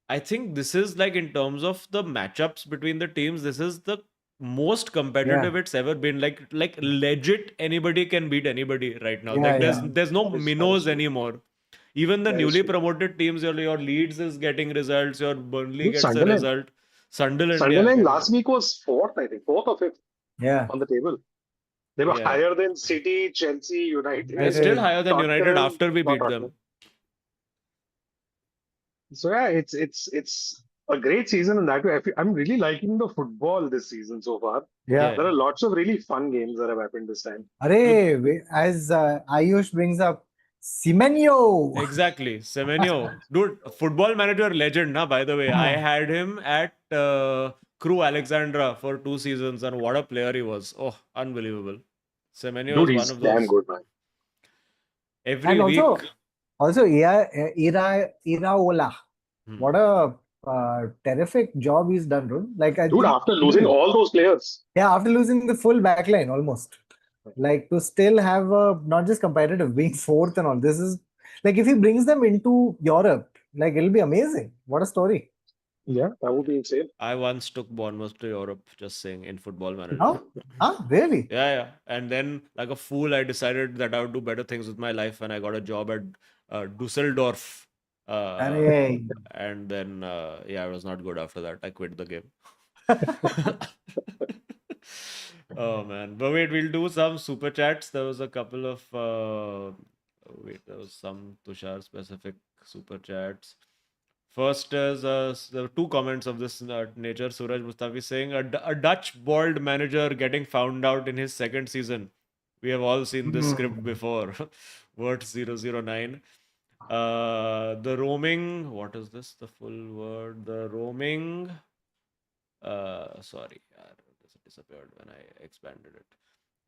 I think this is like in terms of the matchups between the teams, this is the most Yeah, competitive it's ever been. Like legit, anybody can beat anybody right now. yeah, Like yeah. there's no That is minnows true. anymore. Even the That is newly true. promoted teams, your Leeds is getting results, your Burnley Dude, gets a Sunderland. result. Sunderland, yeah, Sunderland getting last it. week was fourth, I think, fourth or fifth Yeah. on the table. They were Yeah. higher than City, Chelsea, They're United, still United. higher than United Tottenham, after we not beat Tottenham. them. So yeah, it's a great season in that way. I'm really liking the football this season so far. Yeah. There Yeah. are lots of really fun games that have happened this time. As Ayush brings up, Semenyo. Exactly. Semenyo. Dude, football manager legend, na, by the way. I had him at Crew Alexandra for 2 seasons, and what a player he was. Oh, unbelievable. Semenyo Dude, is one he's of damn those. good, man. Every And week. also Iraola. Hmm. What a terrific job he's done, bro. Like I Dude, think, after losing all those players. yeah, after losing the full backline almost, like to still have a not just competitive, being fourth and all. This is like if he brings them into Europe, like it'll be amazing. What a story. Yeah, that would be insane. I once took Bournemouth to Europe, just saying, in football manager. Huh? Huh? Really? Yeah, yeah. And then, like a fool, I decided that I would do better things with my life, and I got a job at Dusseldorf. Arey. And then, yeah, it was not good after that. I quit the game. Oh man. But wait, we'll do some super chats. There was a couple of there was some Tushar specific super chats. First is there were two comments of this nature. Suraj Mustafi saying a Dutch bald manager getting found out in his second season. We have all seen this script before. Word 009. The roaming. What is this? The full word. The roaming. Sorry, this disappeared when I expanded it.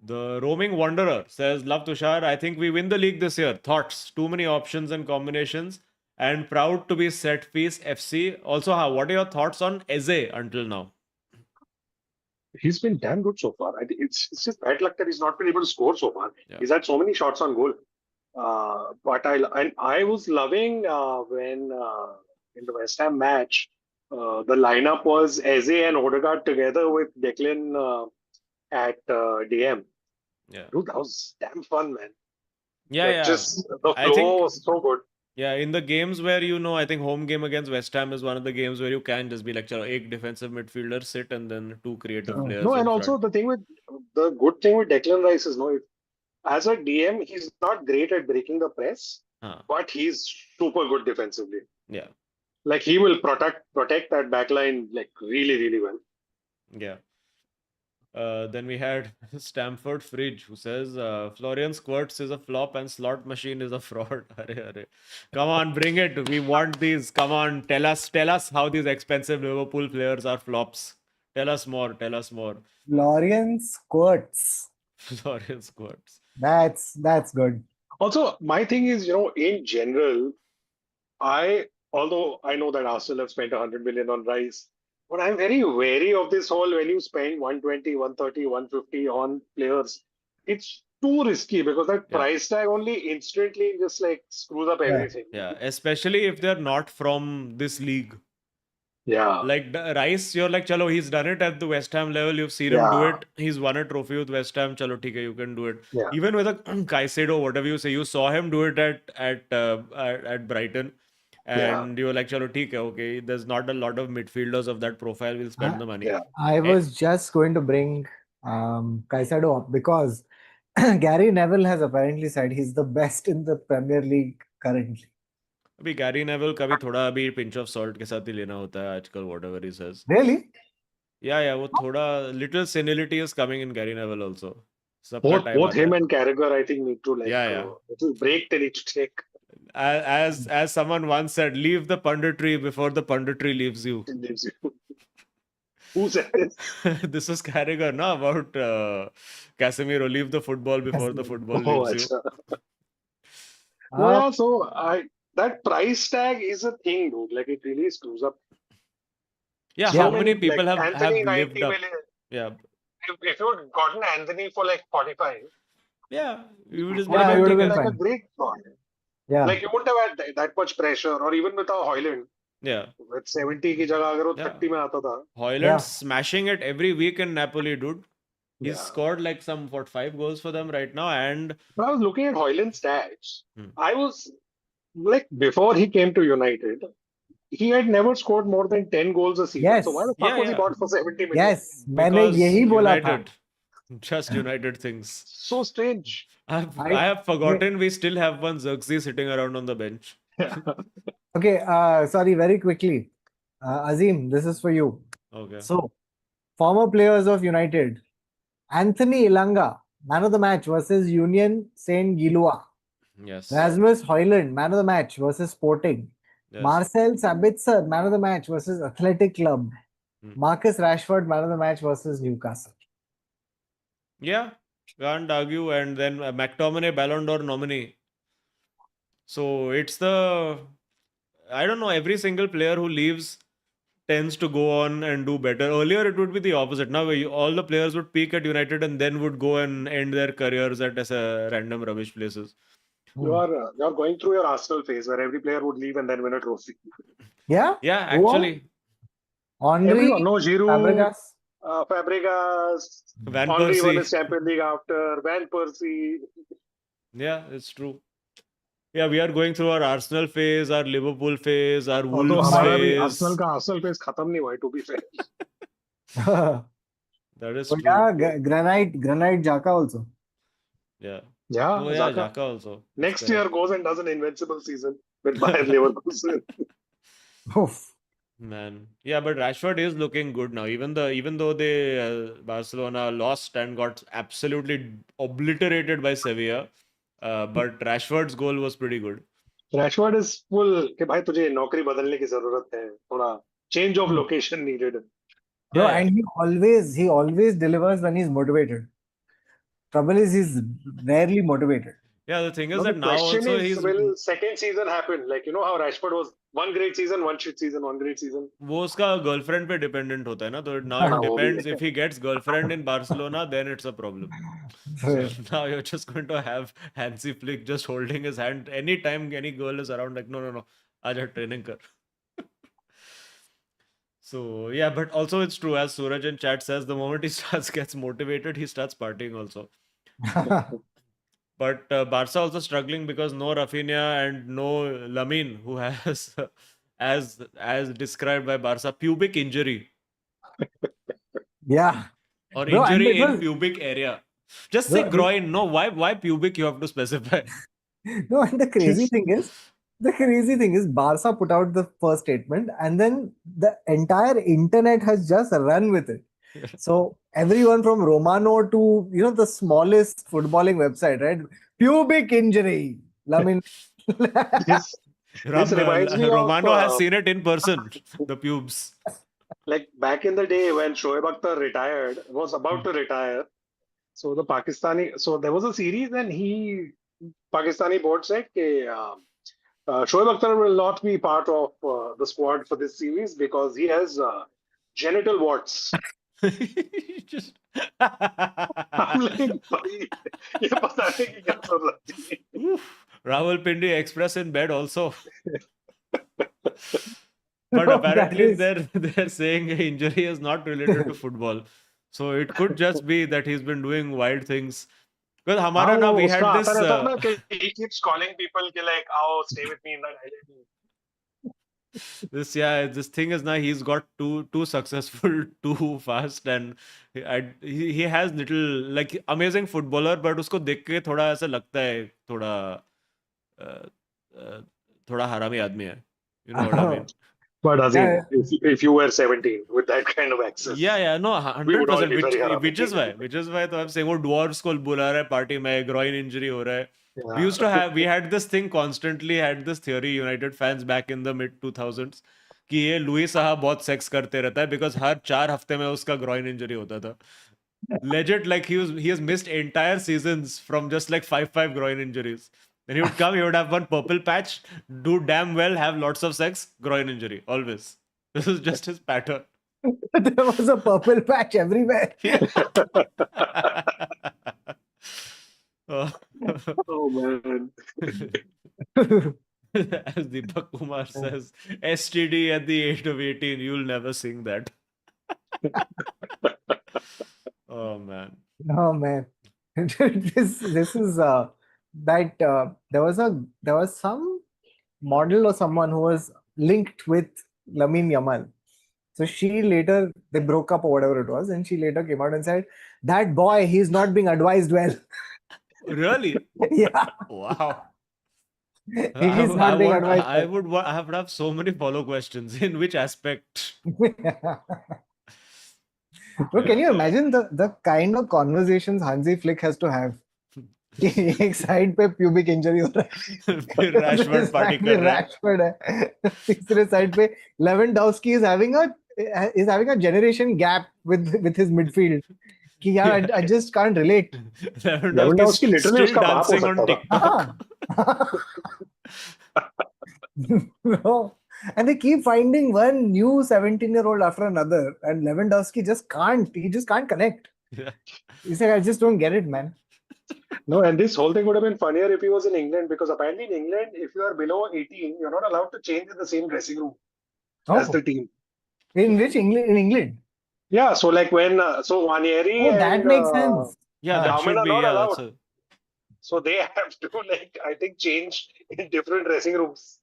The roaming wanderer says, "Love Tushar. I think we win the league this year. Thoughts? Too many options and combinations, and proud to be set piece FC. Also, what are your thoughts on Eze until now?" He's been damn good so far. I think it's just bad luck that he's not been able to score so far. Yeah. He's had so many shots on goal. But I was loving when in the West Ham match, the lineup was Eze and Odegaard together with Declan at DM. Yeah. Dude, that was damn fun, man. Yeah, Like, yeah. just the I think flow was so good. yeah, in the games where I think home game against West Ham is one of the games where you can just be like, chalo, एक defensive midfielder sit and then two creative Oh. players No, and in also front. the good thing with Declan Rice is no, as a DM, he's not great at breaking the press, Huh. but he's super good defensively. Yeah, Like he will protect that backline like really, really well. yeah. Then we had Stamford Fridge who says Florian Squirts is a flop and Slot Machine is a fraud. Arre, arre. Come on, bring it. We want these. Come on, tell us how these expensive Liverpool players are flops. Tell us more. Tell us more. Florian Squirts. Florian Squirts. That's good. Also, my thing is, in general, although I know that Arsenal have spent 100 million on Rice, but I'm very wary of this whole when you spend 120, 130, 150 on players. It's too risky because that Yeah. price tag only instantly just like screws up everything. Yeah, especially if they're not from this league. Yeah. Like Rice, you're like, chalo, he's done it at the West Ham level. You've seen him do Yeah. it. He's won a trophy with West Ham. Chalo, theek hai, you can do it. Yeah. Even with a Caicedo, whatever you say, you saw him do it at Brighton, and you were like, chalo, theek hai, okay. There's not a lot of midfielders of that profile. We'll spend the money. Yeah. I was just going to bring Caicedo up because Gary Neville has apparently said he's the best in the Premier League currently. अभी Gary Neville का भी थोड़ा अभी pinch of salt के साथ ही लेना होता है आजकल, whatever he says. Really? Yeah, वो थोड़ा little senility is coming in Gary Neville also. सबका Both time आता him है. and Carragher, I think, need to Yeah. little break they need to take. As someone once said, leave the punditry before the punditry leaves you. Who said this? This was Carragher, no? About Casemiro, leave the football before the football leaves you. Acha. No, yeah, so that price tag is a thing, dude. Like it really screws up. Yeah, So how many like, people have Anthony lived 90 up? million. Yeah, If you had gotten Anthony for like 45, yeah, you would just would have it would have been been like a fine. great fraud. Yeah. Like you wouldn't have had that much pressure, or even with our Hoyland. yeah. With 70 की जगह अगर वो Yeah. 30 में आता था. Hoyland Yeah. smashing it every week in Napoli, dude. He's Yeah. scored like 5 goals for them right now, and But I was looking at Hoyland's stats. Hmm. I was like, before he came to United, he had never scored more than 10 goals a season. Yes. So why the fuck Yeah, was he yeah. bought for 70 million? Yes, मैंने because यही बोला था. United, just United things. So strange. I have forgotten we still have one Xerxes sitting around on the bench. Okay, sorry, very quickly. Azeem, this is for you. Okay. So, former players of United. Anthony Ilanga, man of the match versus Union Saint Gilua. Yes. Rasmus Hoyland, man of the match versus Sporting. Yes. Marcel Sabitzer, man of the match versus Athletic Club. Marcus Rashford, man of the match versus Newcastle. Yeah, can't argue. And then McTominay Ballon d'Or nominee. So it's I don't know, every single player who leaves tends to go on and do better. Earlier, it would be the opposite. Now, all the players would peak at United and then would go and end their careers at random rubbish places. You're going through your Arsenal phase where every player would leave and then win a trophy. Yeah? Yeah, actually. Henry, Everyone, no, Giroud, Fabregas. Fabregas, Van Henry won Persie. his Champions League after, Van Persie. Yeah, it's true. Yeah, we are going through our Arsenal phase, our Liverpool phase, our Although Wolves हमारा भी phase. Arsenal phase खत्म नहीं हुआ है, to be fair. That is But true. yeah, Granite Xhaka also. Yeah. Yeah, Oh, yeah, Xhaka. Xhaka also. Next year goes and does an invincible season with Bayern Leverkusen. Oof. Man, yeah, but Rashford is looking good now. Even though they Barcelona lost and got absolutely obliterated by Sevilla, but Rashford's goal was pretty good. Rashford is full कि भाई तुझे नौकरी बदलने की जरूरत है, थोड़ा change of location needed. Bro, Yeah, and he always delivers when he's motivated. Trouble is he's rarely motivated. Yeah, the thing is No, that the now question also is, will second season happen? Like, you know how Rashford was one great season, one shit season, one great season. वो उसका girlfriend पे dependent होता है ना, तो now हाँ, it वो भी depends. है. If he gets girlfriend in Barcelona, then it's a problem. So now you're just going to have Hansi Flick just holding his hand anytime any girl is around, like, no, आजा training कर. So yeah, but also it's true, as Suraj in chat says, the moment he gets motivated, he starts partying also. But Barca also struggling because no Rafinha and no Lamine, who has, as described by Barca, pubic injury Yeah, or bro, and it injury in was pubic area. Just say bro, groin. No, why pubic? You have to specify. no, and the crazy thing is, Barca put out the first statement, and then the entire internet has just run with it. So everyone from Romano to the smallest footballing website, right? Pubic injury. I mean, This this reminds me of Romano has seen it in person. The pubes. like back in the day when Shoaib Akhtar retired, was about to retire. So the Pakistani, so there was a series, and Pakistani board said, कि, Shoaib Akhtar will not be part of the squad for this series because he has genital warts. Just I'm like, भाई, ये पता नहीं कि क्या जरूरत थी. Oof. Rawalpindi Express in bed also. But bro, that apparently is. they're saying injury is not related to football. So it could just be that he's been doing wild things. Because हाँ हमारा ना, वो we उसका had आता this रहता है ना कि he keeps calling people कि like आओ stay with me in that island. this thing is now he's got too successful too fast, and he has little like amazing footballer, but उसको देख के थोड़ा ऐसा लगता है थोड़ा uh, uh, थोड़ा हरामी आदमी है. You know what I mean? But Azeem, Yeah, if you were 17 with that kind of access, Yeah, no, we would all 100%. be very Which is why तो I'm saying वो dwarves को बुला रहा है party में, groin injury हो रहा है. yeah. We had this thing constantly, had this theory, United fans back in the mid 2000s, कि ये लुई साहा बहुत सेक्स करते रहता है because हर 4 हफ्ते में उसका groin injury होता था. Legit, like he has missed entire seasons from just like 5 groin injuries. Then he would come, he would have one purple patch, do damn well, have lots of sex, groin injury, always. This is just his pattern. there was a purple patch everywhere. Oh. Oh man. As Deepak Kumar says, STD at the age of 18, you'll never sing that. Oh man. Oh man, this is that there was some model or someone who was linked with Lamine Yamal. So they broke up or whatever it was, and she later came out and said, "That boy, he's not being advised well." Really? Yeah, Wow. he's not being advised I would have so many follow questions. In which aspect? well. Bro, can you imagine the kind of conversations Hansi Flick has to have? कि एक side पे pubic injury हो रहा है, फिर दूसरे Rashford party side कर पे रहा है. Rashford है, तीसरे साइड पे Lewandowski is having a generation gap with his midfield. कि यार I just can't relate. Lewandowski is Lewandowski literally still उसका बाप हो dancing on सकता था. TikTok. Bro. And they keep finding one new 17-year-old after another, and Lewandowski he just can't connect. Yeah. He's like, I just don't get it, man. No, and this whole thing would have been funnier if he was in England, because apparently in England, if you are below 18, you're not allowed to change in the same dressing room as Oh, the team. in which England? In England? Yeah, so like when Ranieri Oh, that and makes sense. Yeah, that Baumann should are be. not Yeah, allowed. So they have to I think change in different dressing rooms.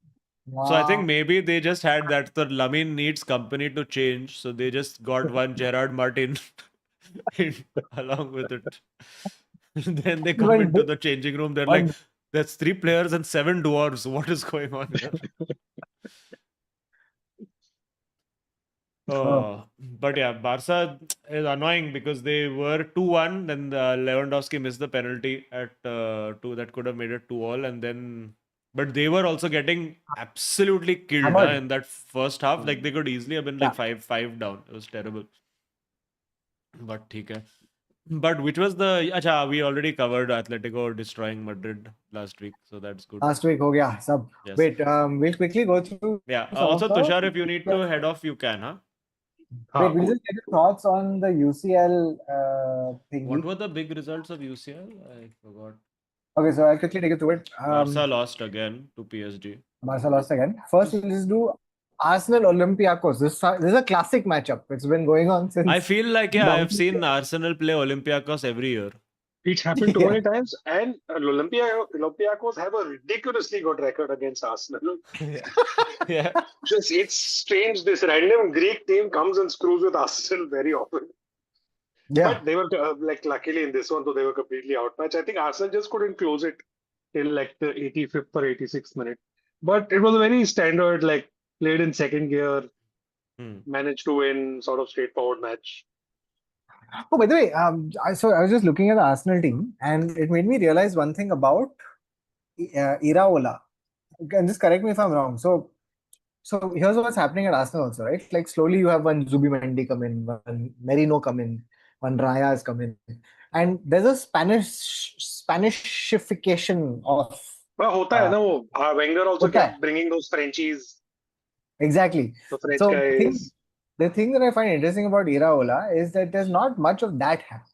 so I think Wow. maybe they just had that the Lamine needs company to change, so they just got one Gerard Martin along with it. Then they come But, into the changing room. They're like, but "That's 3 players and 7 dwarves. What is going on here?" But yeah, Barca is annoying because they were 2-1. Then Lewandowski missed the penalty at 2 that could have made it 2-2, and then. But they were also getting absolutely killed hammered. in that first half. Like they could easily have been like 5 down. It was terrible. But ठीक है. But which was the? Acha, we already covered Atletico destroying Madrid last week, so that's good. Last week, हो गया सब. Yes. Wait, we'll quickly go through. Yeah. some Also, of the- Tushar, if you need to head off, you can, huh? Wait, we'll just get your thoughts on the UCL thing. What were the big results of UCL? I forgot. Okay, so I'll quickly take you through it. Barca lost again to PSG. Barca lost again. First, we'll just do Arsenal Olympiacos. This is a classic matchup. It's been going on since. I feel like, yeah, I've donkey seen years. Arsenal play Olympiacos every year. It's happened too Yeah. many times, and Olympiacos have a ridiculously good record against Arsenal. Yeah. Just it's strange. This random Greek team comes and screws with Arsenal very often. Yeah. But they were like luckily in this one, so they were completely outmatched. I think Arsenal just couldn't close it till like the 85th or 86th minute. But it was a very standard, like played in second gear, Hmm. managed to win, sort of straightforward match. Oh, by the way, I was just looking at the Arsenal team, and it made me realize one thing about Iraola. And just correct me if I'm wrong. So here's what's happening at Arsenal also, right? Like slowly you have one Zubimendi come in, one Merino come in, one Raya has come in, and there's a Spanishification of But होता है uh, ना वो Wenger also hota hai. kept bringing those Frenchies, Exactly. the French So guys. the thing that I find interesting about Iraola is that there's not much of that happening.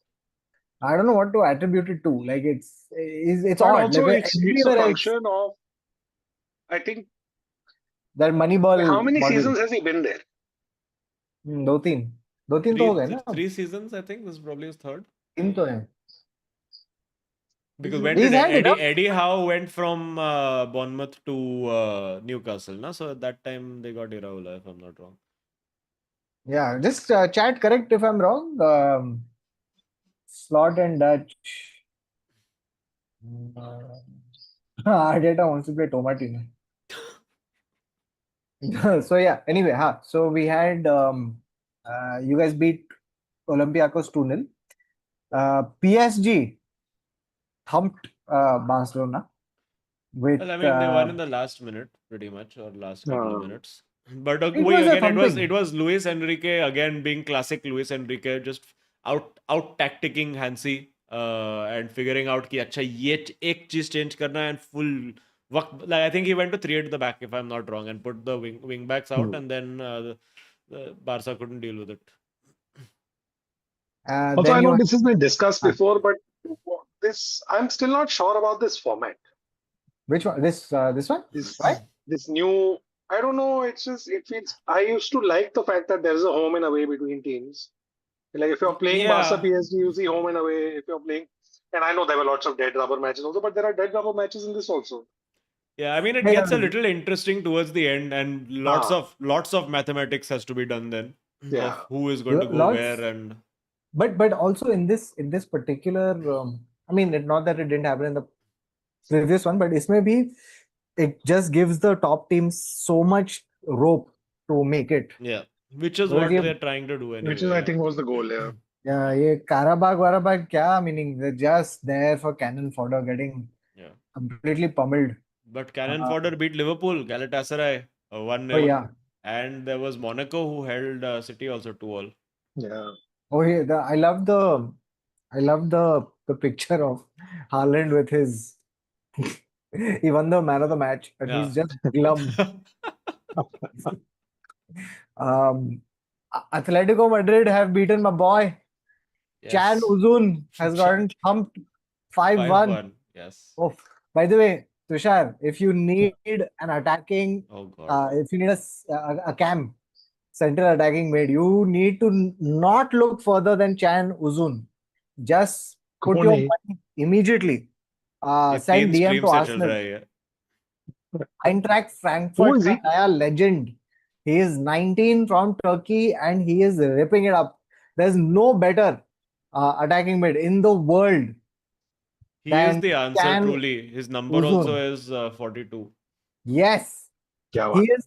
I don't know what to attribute it to. Like it's But odd. Like also it's a everywhere else, function of, I think, that how Moneyball many model. seasons has he been there? दो तीन तो हो गए ना अब. 3 seasons, I think. This is probably his third. तीन तो है. Because when He's did had enough. Eddie Howe went from Bournemouth to Newcastle, na? So at that time they got Iraola, if I'm not wrong. Yeah, just chat correct if I'm wrong. Slot and Dutch. Arteta wants to play Tomatina. So yeah. Anyway, so we had you guys beat Olympiacos 2-0. PSG thumped Barcelona with Well, I mean, they won in the last minute, pretty much, or last couple of Um, minutes. But it was a again, thumping. it was Luis Enrique again being classic Luis Enrique, just out tacticking Hansi and figuring out कि अच्छा ये एक चीज change करना है and full वक्त, like I think he went to 3 at the back if I'm not wrong and put the wing backs out and then the Barca couldn't deal with it. Also, Then I you know this has been discussed Ah. before, but this I'm still not sure about this format. which one? This one? This Why? this new, I don't know. It's just it feels. I used to like the fact that there is a home and away between teams. Like if you're playing Barca Yeah. PSG, you see home and away. If you're playing, and I know there were lots of dead rubber matches also, but there are dead rubber matches in this also. Yeah, I mean it Hey, gets a little interesting towards the end, and Ah. lots of mathematics has to be done then Yeah. of who is going to go Lots, where and but also in this particular, I mean, not that it didn't happen in the previous one, but इसमें भी it just gives the top teams so much rope to make it. yeah, which is Whereas what ये they're trying to do anyway. Which is, I yeah. think, was the goal. Yeah. yeah, ये Karabag क्या meaning? They're just there for cannon fodder, getting Yeah. completely pummeled. But Cannon Fodder beat Liverpool, Galatasaray 1-0. Oh yeah. And there was Monaco who held City also 2-2. Yeah. Oh yeah. I love the picture of Haaland with his. He won the man of the match, and Yeah. he's just glum. Atletico Madrid have beaten my boy. Chan Yes. Uzun has gotten thumped 5-1. 5-1. Yes. Oh, by the way, Tushar, if you need an attacking, Oh God. if you need a cam, central attacking mid, you need to not look further than Chan Uzun. Just put your Kone. money immediately. ये Send 3 DM stream to से चल Arsenal. रहा है ये. Eintracht Who Frankfurt is he? का नया legend. He is 19 from Turkey and he is ripping it up. There's no better attacking mid in the world. He is than the answer Chan truly. His number Uzun. also is 42. Yes, क्या he बात.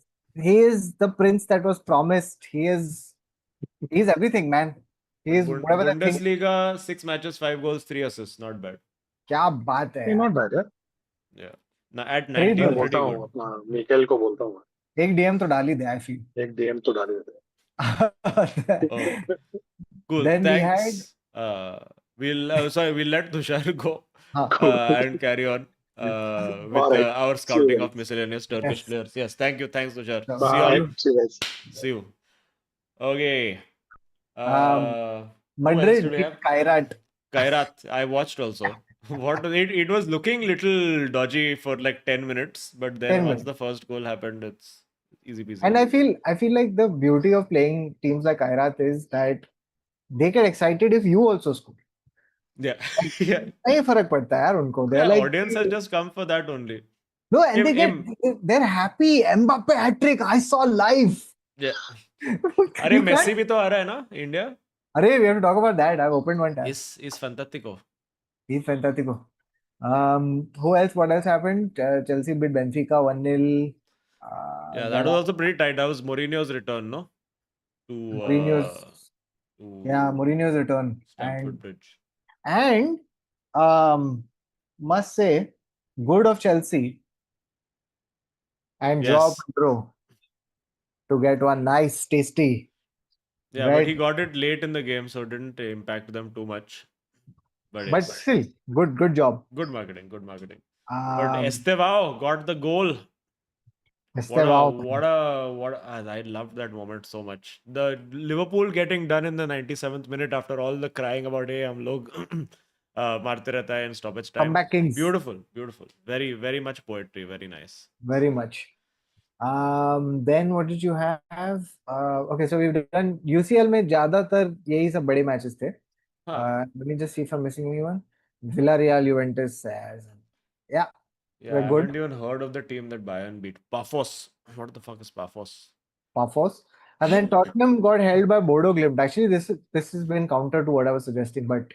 is the prince that was promised. He's everything, man. He is whatever that thing. Bundesliga 6 matches, 5 goals, 3 assists. Not bad. क्या बात है Hey, not bad, yeah. Yeah. Now at Trade 19, में pretty बोलता हूँ good. अपना Mikel को बोलता हूँ. एक DM तो डाल ही दे, I feel. एक DM तो डाल देते. Oh, cool. Then we Thanks. We'll let Tushar go Cool. and carry on with Alright. our See you scouting guys. of miscellaneous Turkish Yes. players. Yes, thank you. Thanks, Tushar. Bye. See you all. See you guys. See you. Okay. Who else Madrid do we beat have? Kairat. Kairat. I watched also. It was looking little dodgy for like 10 minutes, but then 10 once minutes. the first goal happened, it's easy peasy. And I feel like the beauty of playing teams like Kairat is that they get excited if you also score. Yeah, yeah, नहीं फर्क पड़ता है यार उनको. They're yeah. like, Audience has just come for that only. no, and Im, they're happy. Mbappe hat trick. I saw live. yeah. अरे You Messi can't. भी तो आ रहा है ना India. Arey, we have to talk about that. I've opened one tab. Is fantastico. He's fantastic. Who else? What else happened? Chelsea beat Benfica 1-0. Yeah, that That was also pretty tight. That was Mourinho's return, no? Mourinho's, yeah, To Mourinho's return. Stamford Bridge. And must say, good of Chelsea and Joao Yes. Pedro to get one nice, tasty. Yeah, but he got it late in the game, so it didn't impact them too much. But But yes, still, good job. good marketing, good marketing. But Um, Estevao got the goal. Estevao. I loved that moment so much. The Liverpool getting done in the 97th minute after all the crying about, hey, hum log मारते रहता है in stoppage time. Comeback Kings. Beautiful, beautiful. Very, very much poetry. Very nice. Very much. Then what did you have? Okay, so we've done UCL में ज्यादातर यही सब बड़े matches थे. Huh. Let me just see if I'm missing anyone. Villarreal, Juventus, yeah, Yeah, we're I good. haven't even heard of the team that Bayern beat. Pafos. What the fuck is Pafos? Pafos. And then Tottenham got held by Bodo Glimt. Actually, this has been counter to what I was suggesting, but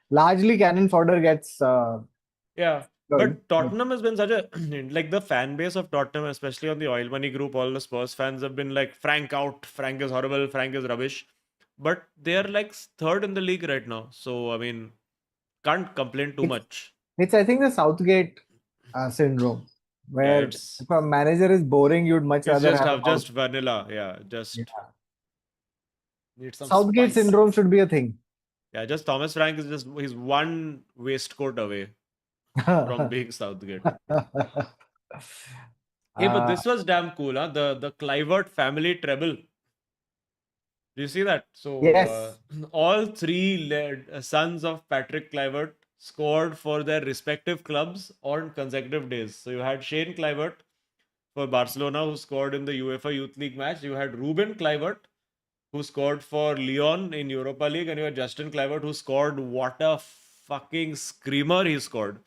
largely Cannon Fodder gets Yeah. good. But Tottenham has been such a like the fan base of Tottenham, especially on the Oil Money group, all the Spurs fans have been like Frank out, Frank is horrible, Frank is rubbish. But they are like third in the league right now. So I mean, can't complain too much. It's I think the Southgate syndrome, Yeah, where it's if a manager is boring, you'd much rather just have have just vanilla. Yeah, just yeah. need some Southgate spice. syndrome should be a thing. Yeah, just Thomas Frank is just he's one waistcoat away from being Southgate. Hey, but this was damn cool, huh? The Clivert family treble. Do you see that? So Yes. all three sons of Patrick Clivert scored for their respective clubs on consecutive days. So you had Shane Clivert for Barcelona, who scored in the UEFA Youth League match. You had Ruben Clivert, who scored for Lyon in Europa League, and you had Justin Clivert, who scored what a fucking screamer he scored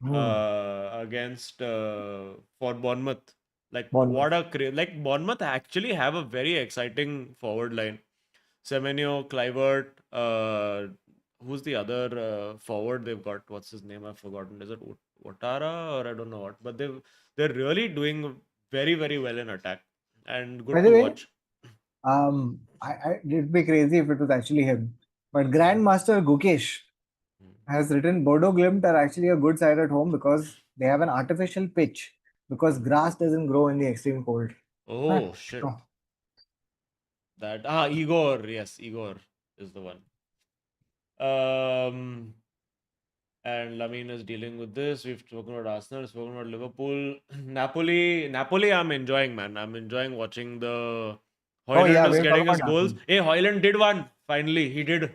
against for Bournemouth. Like what a like Bournemouth actually have a very exciting forward line. Semenyo, Clivert, who's the other forward they've got? What's his name? I've forgotten. Is it Ouattara or I don't know what? But they're really doing very, very well in attack and good By to the way, watch. it'd be crazy if it was actually him. But Grandmaster Gukesh has written Bodo Glimt are actually a good side at home because they have an artificial pitch because grass doesn't grow in the extreme cold. Oh shit. That Igor, yes, Igor is the one. And Lamine is dealing with this. We've spoken about Arsenal, spoken about Liverpool, Napoli. I'm enjoying, man. I'm enjoying watching the Hoyland is getting his goals. Hey, Hoyland did one finally. He did.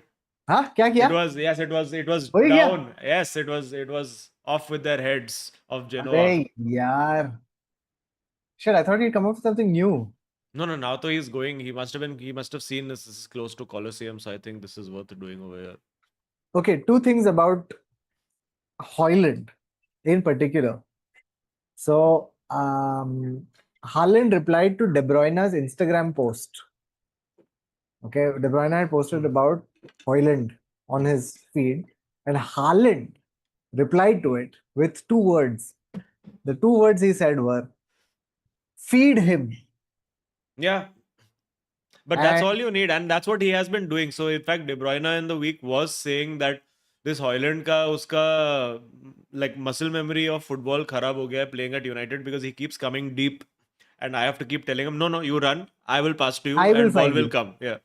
Huh? क्या किया? It was वही down. Yes, it was off with their heads of Genoa. अरे यार. Shit, I thought he'd come up with something new. No, now though he's going. He must have seen this is close to Colosseum, so I think this is worth doing over here. Okay, two things about Hoyland in particular. So, Haaland replied to De Bruyne's Instagram post. Okay, De Bruyne had posted about Hoyland on his feed, and Haaland replied to it with 2 words. The 2 words he said were, "Feed him." Yeah. But that's all you need, and that's what he has been doing. So, in fact, De Bruyne in the week was saying that this Hoyland ka uska like muscle memory of football kharab ho gaya playing at United because he keeps coming deep, and I have to keep telling him, no, you run, I will pass to you, and ball will come. Yeah,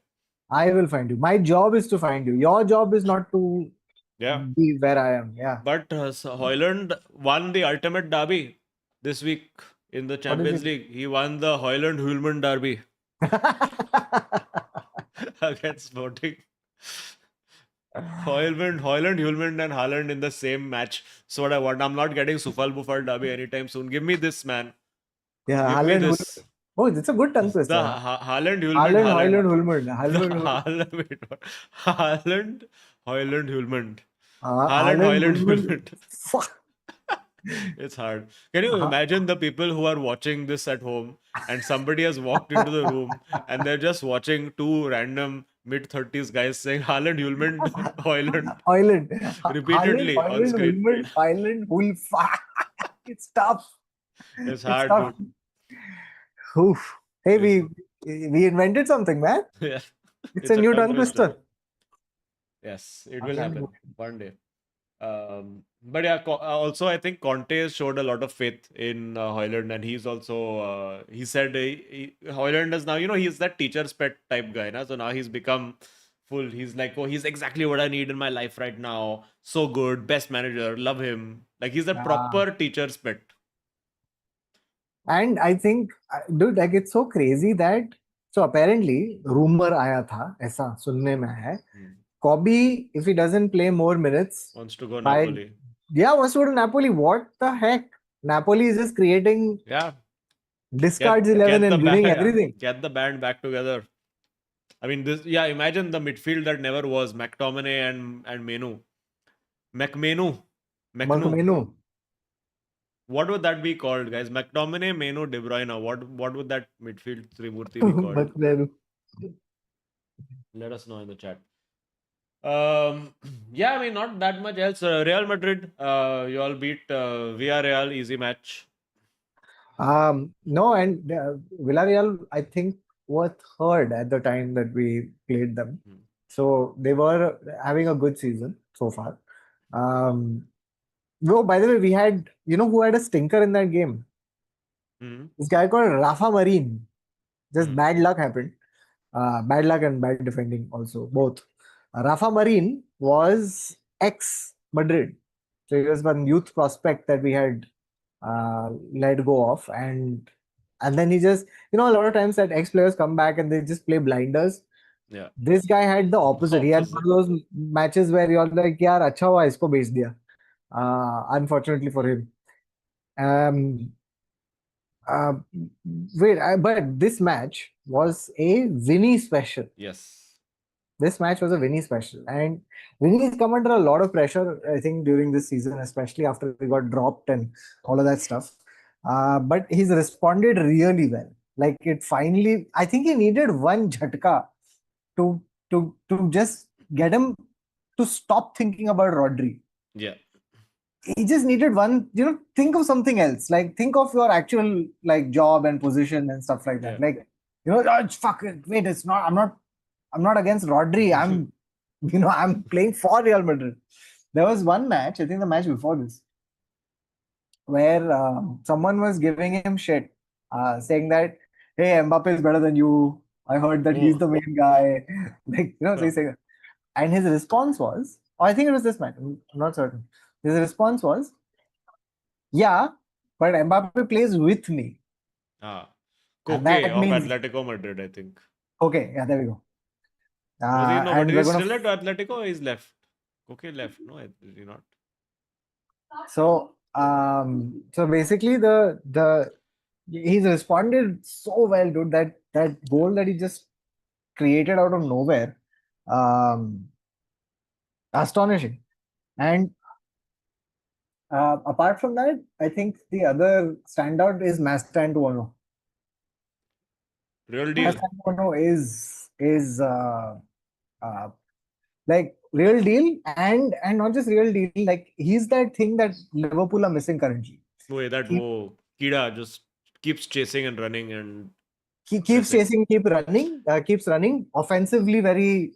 I will find you. My job is to find you. Your job is not to be where I am. Yeah. But Hoyland won the ultimate derby this week in the Champions League. He won the Hoyland-Hulman derby against Sporting. Hoyland, Hulman, and Haaland in the same match. So what I want. I'm not getting Sufal Buffal derby anytime soon. Give me this, man. Yeah, Give me this. Oh, it's a good tongue It's the twister. Haaland, Hulman, Haaland, Haaland. Hulman. Haaland, wait, what? Haaland, Hoyland, Hulman. Haaland, Haaland, Hoyland, Hulman. Hulman. Fuck. It's hard. Can you Ha- imagine the people who are watching this at home and somebody has walked into the room and they're just watching two random mid-30s guys saying Haaland, Hulman, Hoyland Haaland, repeatedly on Haaland, screen? Hulman, Haaland, Hul. It's tough. It's It's hard, tough. dude. Oof. Hey, It's, we invented something, man. yeah, It's it's a a new tongue tongue twister. twister. Yes, it will Haaland, happen Hulman. one day. But yeah, also I think Conte showed a lot of faith in Hoyland, and he's also he said Hoyland is now, he's that teacher's pet type guy, na? So now he's become full. He's like, oh, he's exactly what I need in my life right now. So good, best manager, love him. Like he's a Ah. proper teacher's pet. And I think, dude, like it's so crazy that so apparently rumor आया था ऐसा सुनने में है Kobe, if he doesn't play more minutes Wants to go by Napoli. wants to go to Napoli. What the heck? Napoli is just creating Yeah, discards 11 and winning everything. get the band back together. I mean, imagine the midfield that never was McTominay and Menu. McMenu. Menu. What would that be called, guys? McTominay, Menu, De Bruyne. What would that midfield Trimurti be called? Menu. Let us know in the chat. Yeah, I mean, not that much else. Real Madrid, you all beat Villarreal, easy match. No, and Villarreal, I think, were third at the time that we played them. So they were having a good season so far. No, by the way, we had, who had a stinker in that game? This guy called Rafa Marin. Just bad luck happened. Bad luck and bad defending also, both. Rafa Marin was ex-Madrid. So he was one youth prospect that we had let go of. And then he just, a lot of times that ex-players come back and they just play blinders. Yeah. This guy had the opposite. He had one of those matches where you're like, yaar, acha hua, isko bech diya. Unfortunately for him. But this match was a Vinny special. Yes. This match was a Vinny special. And Vinny's come under a lot of pressure, I think, during this season, especially after he got dropped and all of that stuff. But he's responded really well. Like it finally, I think he needed one jhatka to just get him to stop thinking about Rodri. Yeah. He just needed one, think of something else. Like think of your actual job and position and stuff like that. Yeah. Like, fuck it. Wait, I'm not against Rodri. I'm playing for Real Madrid. There was one match, I think the match before this, where someone was giving him shit, saying that, hey, Mbappe is better than you. I heard that he's the main guy. Saying, and his response was, I think it was this match, I'm not certain. His response was, yeah, but Mbappe plays with me. Koke of Atletico Madrid, I think. Okay, yeah, there we go. But he's still at Atletico, he's left. Koke left, no, is he not? So basically he's responded so well, dude, that goal that he just created out of nowhere. Astonishing. And apart from that, I think the other standout is Mastantuono. Real deal. Mastantuono is like real deal, and not just real deal. Like he's that thing that Liverpool are missing currently. Kida just keeps chasing and running, and he keeps chasing, keeps running. Offensively, very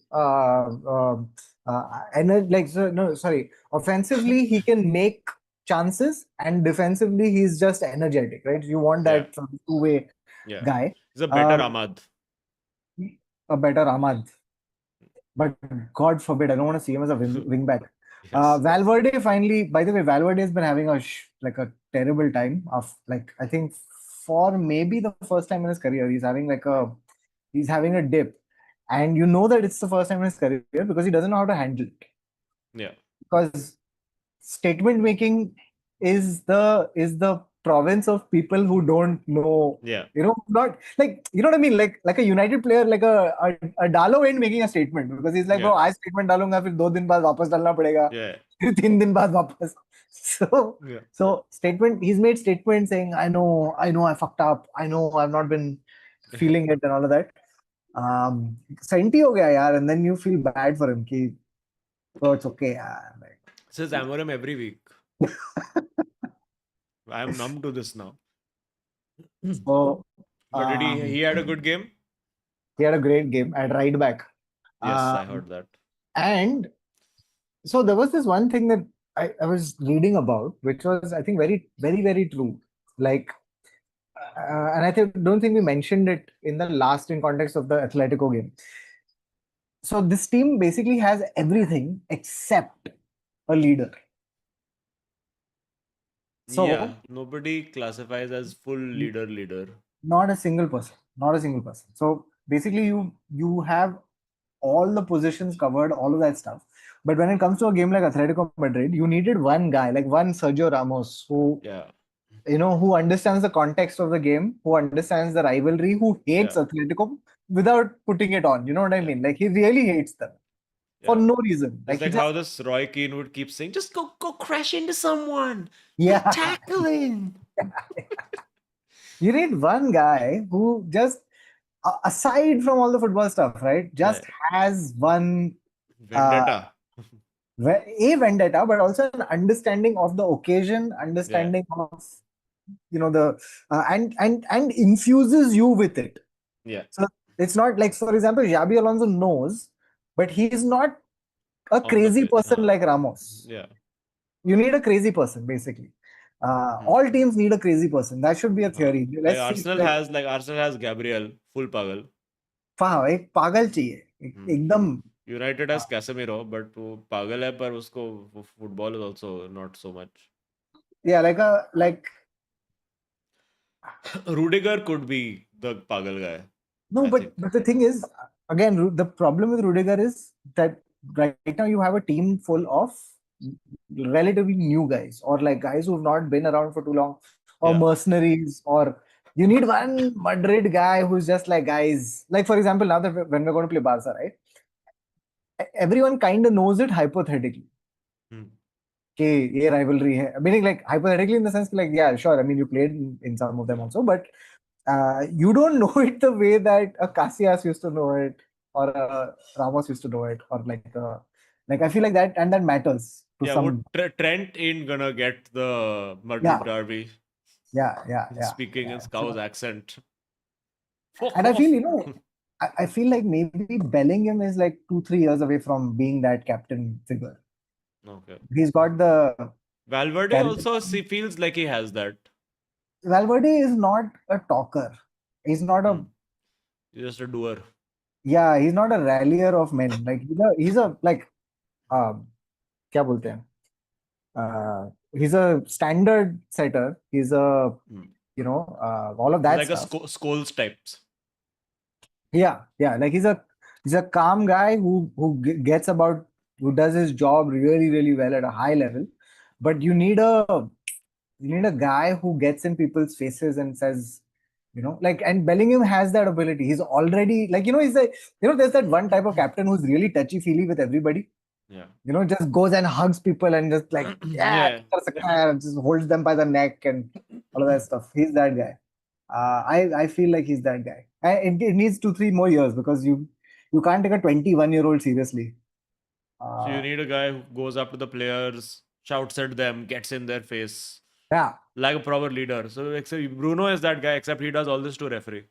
offensively he can make chances, and defensively he's just energetic, right? You want that two-way guy. He's a better Ahmad. A better Ahmad. But God forbid, I don't want to see him as a wing back. Yes. Valverde finally, by the way, Valverde has been having a terrible time of I think for maybe the first time in his career, he's having a dip. And you know that it's the first time in his career because he doesn't know how to handle it. Yeah. Because statement making is the province of people who don't know. Yeah. Not like, you know what I mean? Like a United player, like a Dalo ain't making a statement because he's like, bro, Yeah. I statement डालूंगा फिर 2 दिन बाद वापस डालना पड़ेगा, Yeah. फिर 3 दिन बाद वापस. So Yeah. statement, he's made statement saying, I know, I fucked up. I know I've not been feeling it and all of that. Senti ho gaya yaar, and then you feel bad for him. Ki, oh, it's okay. Yaar. Says Amorim every week. I am numb to this now. So But did he had a good game? he had a great game at right back. Yes, I heard that. And so there was this one thing that I was reading about, which was, I think, very, very, very true. Like, and don't think we mentioned it in the last in context of the Atletico game. So this team basically has everything except a leader. So Yeah, nobody classifies as full leader. not a single person, not a single person. So basically, you have all the positions covered, all of that stuff. But when it comes to a game like Atletico Madrid, you needed one guy, like one Sergio Ramos, who Yeah. who understands the context of the game, who understands the rivalry, who hates Yeah. Atletico without putting it on. You know what I mean? Like he really hates them for Yeah. no reason. It's Like he like just how this Roy Keane would keep saying, just go crash into someone. yeah. You're tackling. You need one guy who just, aside from all the football stuff, right, just has one Vendetta. a vendetta, but also an understanding of the occasion, understanding of the and infuses you with it. Yeah. So it's not like, for example, Xabi Alonso knows, but he's not a On the crazy pitch. person like Ramos. Yeah. You need a crazy person, basically. All teams need a crazy person. That should be a theory. Like Let's see. Arsenal has Gabriel, full pagal. हाँ, एक पागल चाहिए, एकदम. United has Casemiro, but वो पागल है पर उसको football is also not so much. Yeah, like Rudiger could be the pagal guy. no, I but think. the thing is, again, the problem with Rudiger is that right now you have a team full of relatively new guys, or like guys who've not been around for too long, or mercenaries, or you need one Madrid guy who's just like, guys, like for example, now that when we're going to play Barca, right? Everyone kind of knows it hypothetically. Okay, ये rivalry है. Meaning like hypothetically in the sense like, yeah, sure. I mean, you played in some of them also, but you don't know it the way that a Casillas used to know it, or a Ramos used to know it, or like I feel like that, and that matters to some. Trent ain't gonna get the Madrid derby. Yeah. Speaking in Scouse accent. And I feel, I feel like maybe Bellingham is like 2-3 years away from being that captain figure. Okay. He's got the Valverde also feels like he has that. Valverde is not a talker. He's not a. He's just a doer. Yeah, he's not a rallier of men. Like he's a like, क्या बोलते हैं? He's a standard setter. He's a all of that like stuff. a Scholes types. Yeah. Like he's a calm guy who does his job really, really well at a high level. But you need a guy who gets in people's faces and says, like, and Bellingham has that ability. He's already like, he's like, there's that one type of captain who's really touchy-feely with everybody. Yeah. Just goes and hugs people and just like, just holds them by the neck and all of that stuff. He's that guy. I feel like he's that guy. It needs 2-3 more years because you can't take a 21-year-old seriously. So you need a guy who goes up to the players, shouts at them, gets in their face. Yeah. Like a proper leader. So except Bruno is that guy, except he does all this to referee.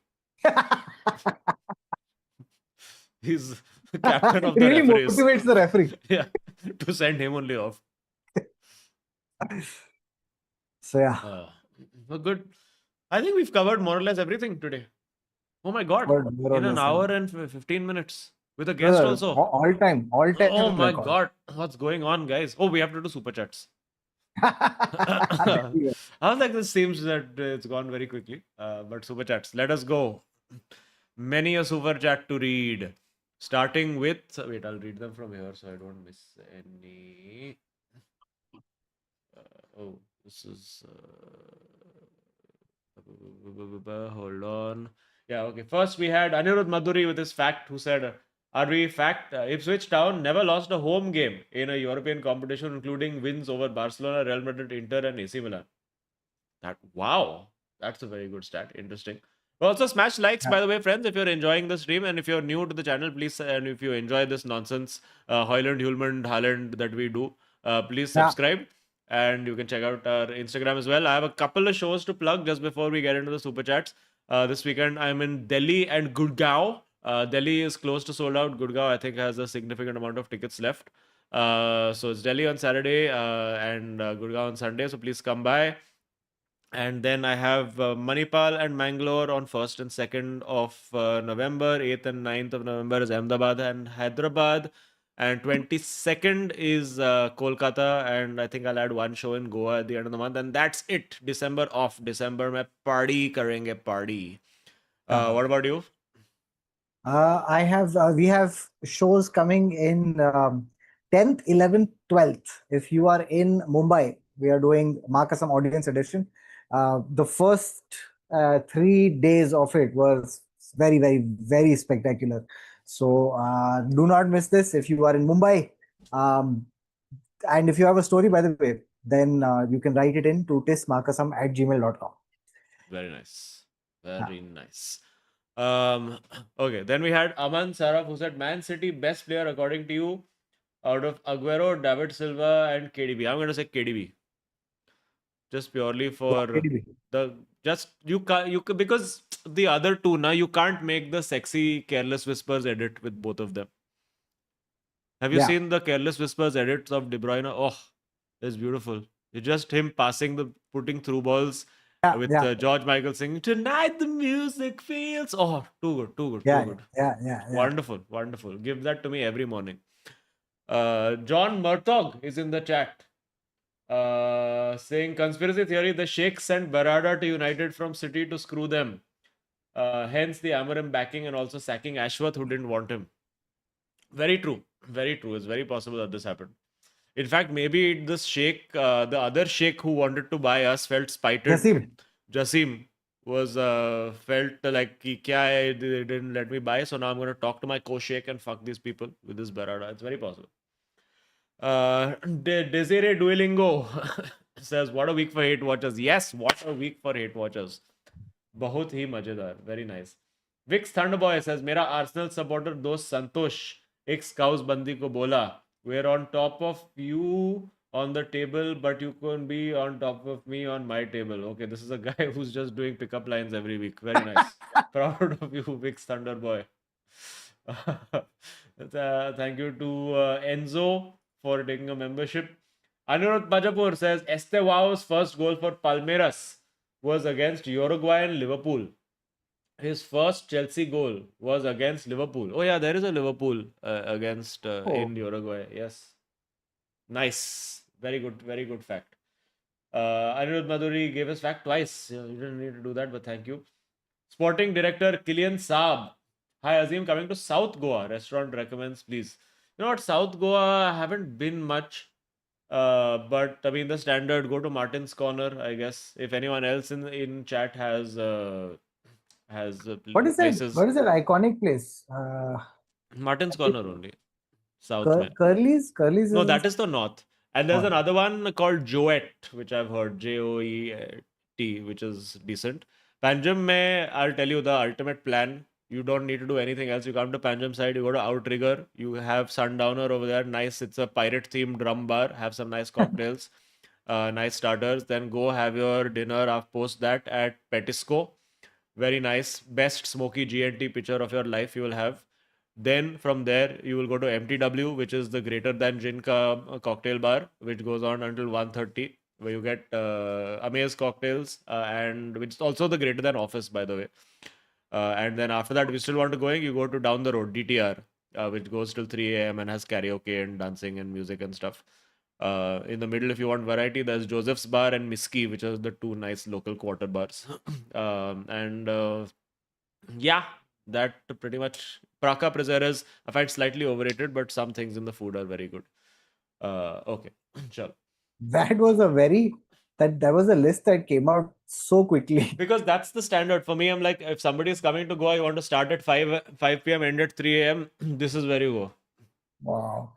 He's the captain of the really referees. Motivates the referee. Yeah. To send him only off. So yeah. Good. I think we've covered more or less everything today. Oh my god. In an hour and 15 minutes. With a guest also. All time. Oh my record. god. What's going on, guys? Oh, we have to do super chats. I was like, this seems that it's gone very quickly. But super chats. Let us go. Many a super chat to read. Starting with... Wait, I'll read them from here so I don't miss any. Oh, This is. Hold on. Yeah, okay. First, we had Anirudh Madhuri with his fact, who said, RV fact, Ipswich Town never lost a home game in a European competition, including wins over Barcelona, Real Madrid, Inter, and AC Milan. Wow, that's a very good stat. Interesting. Also, smash likes, Yeah. by the way, friends, if you're enjoying the stream, and if you're new to the channel, please, and if you enjoy this nonsense, Hoyland, Hulman, Haaland that we do, please Yeah. subscribe. And you can check out our Instagram as well. I have a couple of shows to plug just before we get into the super chats. This weekend, I'm in Delhi and Gurgaon. Delhi is close to sold out. Gurgaon, I think, has a significant amount of tickets left. So it's Delhi on Saturday and Gurgaon on Sunday. So please come by. And then I have Manipal and Mangalore on 1st and 2nd of November. 8th and 9th of November is Ahmedabad and Hyderabad. And 22nd is Kolkata. And I think I'll add one show in Goa at the end of the month. And that's it. December off. December mein party karenge party. What about you? We have shows coming in 10th, 11th, 12th. If you are in Mumbai, we are doing Markasam Audience Edition. The first 3 days of it was very, very, very spectacular. So do not miss this if you are in Mumbai. And if you have a story, by the way, then you can write it in to tismarkasam@gmail.com. Very nice. Very nice. Okay, then we had Aman Saraf who said Man City best player according to you out of Aguero, David Silva, and KDB. I'm going to say KDB. Just purely for KDB. because the other two now you can't make the sexy Careless Whispers edit with both of them. Have you Yeah. seen the Careless Whispers edits of De Bruyne? Oh, it's beautiful. It's just him putting through balls with George Michael singing "Tonight the music feels." Oh, too good, too good, Yeah, too good. yeah. Wonderful, wonderful. Give that to me every morning. John Murtog is in the chat. Saying conspiracy theory, the Sheikh sent Barada to United from City to screw them. Hence the Amarim backing and also sacking Ashworth, who didn't want him. Very true. Very true. It's very possible that this happened. In fact, maybe this Sheikh, the other Sheikh who wanted to buy us, felt spited. Jasim was felt like they didn't let me buy, so now I'm going to talk to my co-Sheikh and fuck these people with this Barada. It's very possible. Desiree Duolingo says, what a week for hate watchers. Yes, what a week for hate watchers. बहुत ही मजेदार. Very nice. Vix Thunderboy says, मेरा Arsenal supporter दोस्त संतोष एक स्काउस बंदी को बोला, we're on top of you on the table, but you couldn't be on top of me on my table. Okay, this is a guy who's just doing pickup lines every week. Very nice. Proud of you, Vix Thunderboy. Thank you to Enzo for taking a membership. Anirudh Pajapur says Estevao's first goal for Palmeiras was against Uruguay and Liverpool. His first Chelsea goal was against Liverpool. Oh yeah, there is a Liverpool against in Uruguay. Yes, nice, very good fact. Anirudh Madhuri gave us fact twice. You didn't need to do that, but thank you. Sporting director Kilian Saab. Hi Azeem, coming to South Goa. Restaurant recommends, please. You know what? South Goa, I haven't been much. But I mean the standard, go to Martin's Corner, I guess. If anyone else in chat has what is places. that? What is that iconic place? Martin's Corner only. South Curly's? No, that is the north. And there's another one called Joet, which I've heard, Joet, which is decent. Panjim mein, I'll tell you the ultimate plan. You don't need to do anything else. You come to Panjim side, you go to Outrigger, you have Sundowner over there. Nice, it's a pirate themed drum bar. Have some nice cocktails, nice starters. Then go have your dinner post that at Petisco. Very nice. Best smoky GNT picture of your life you will have. Then from there, you will go to MTW, which is the greater than gin cocktail bar, which goes on until 1:30, where you get Amaze cocktails, and which is also the greater than office, by the way. And then after that, if you still want to go, you go to down the road, DTR, which goes till 3 a.m. and has karaoke and dancing and music and stuff. In the middle, if you want variety, there's Joseph's Bar and Miski, which are the two nice local quarter bars. Yeah, that pretty much. Praka Preserves, I find slightly overrated, but some things in the food are very good. Okay, sure. That was a very that was a list that came out so quickly. Because that's the standard for me. I'm like, if somebody is coming to go, I want to start at 5 p.m., end at 3 a.m. This is where you go. Wow.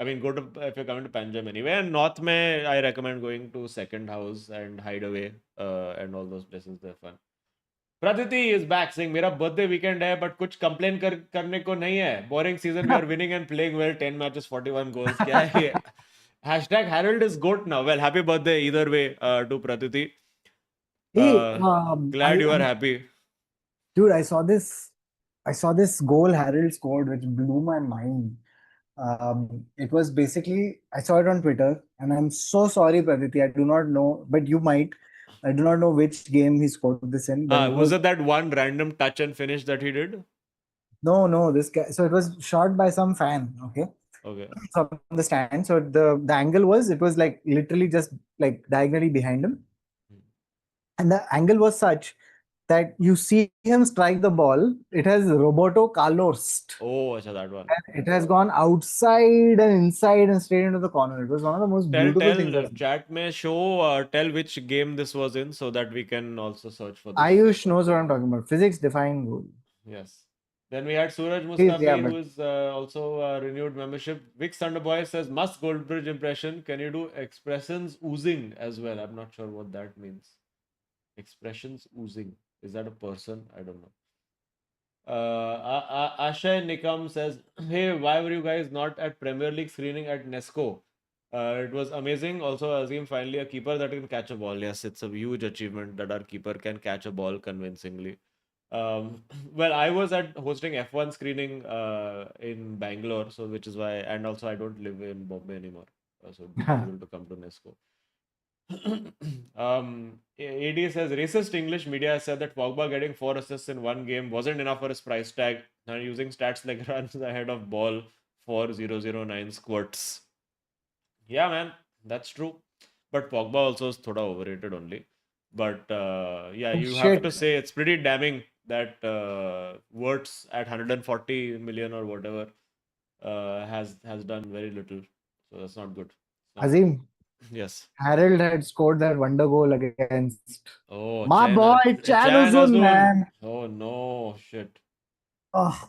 I mean, go to if you're coming to Panjam anyway. And North May, I recommend going to Second House and Hideaway and all those places. They're fun. Praditi is back saying, मेरा birthday weekend है, but कुछ complain करने को नहीं है. Boring season, we are winning and playing well. 10 matches, 41 goals. क्या है ये? Hashtag Harold is GOAT now. Well, happy birthday either way to Praditi. Hey, Glad you are happy. dude, I saw this goal Harold scored, which blew my mind. It was basically, I saw it on Twitter, and I'm so sorry, Praditi. I do not know, but you might. I do not know which game he scored this in, but Was it that one random touch and finish that he did? no, this guy. So it was shot by some fan. Okay, Okay. from the stand. So the angle was, it was like literally just like diagonally behind him, and the angle was such that you see him strike the ball. It has Roberto Carlos. Oh, acha, that one. It has gone outside and inside and straight into the corner. It was one of the most beautiful things I've seen. Chat may show, tell which game this was in so that we can also search for this. Ayush knows what I'm talking about. Physics defying goal. Yes. Then we had Suraj Yeah, Mustafi, but- who is also renewed membership. Vic Thunderboy says, must Goldbridge impression. Can you do expressions oozing as well? I'm not sure what that means. Expressions oozing. Is that a person? I don't know. Ashay Nikam says, hey, why were you guys not at Premier League screening at Nesco? It was amazing. Also, Azeem, finally a keeper that can catch a ball. Yes, it's a huge achievement that our keeper can catch a ball convincingly. Well, I was at hosting F1 screening in Bangalore, so which is why, and also I don't live in Bombay anymore, so it's difficult to come to Nesco. AD says racist English media said that Pogba getting 4 assists in one game wasn't enough for his price tag, and using stats like runs ahead of ball for 009 squirts. Yeah, man, that's true. But Pogba also is thoda overrated only. But yeah, you have to say it's pretty damning that Wirtz at 140 million or whatever has done very little. So that's not good. Azeem, Yes. Harold had scored that wonder goal against my Chan boy Cardozo, man. Oh no, shit. Oh,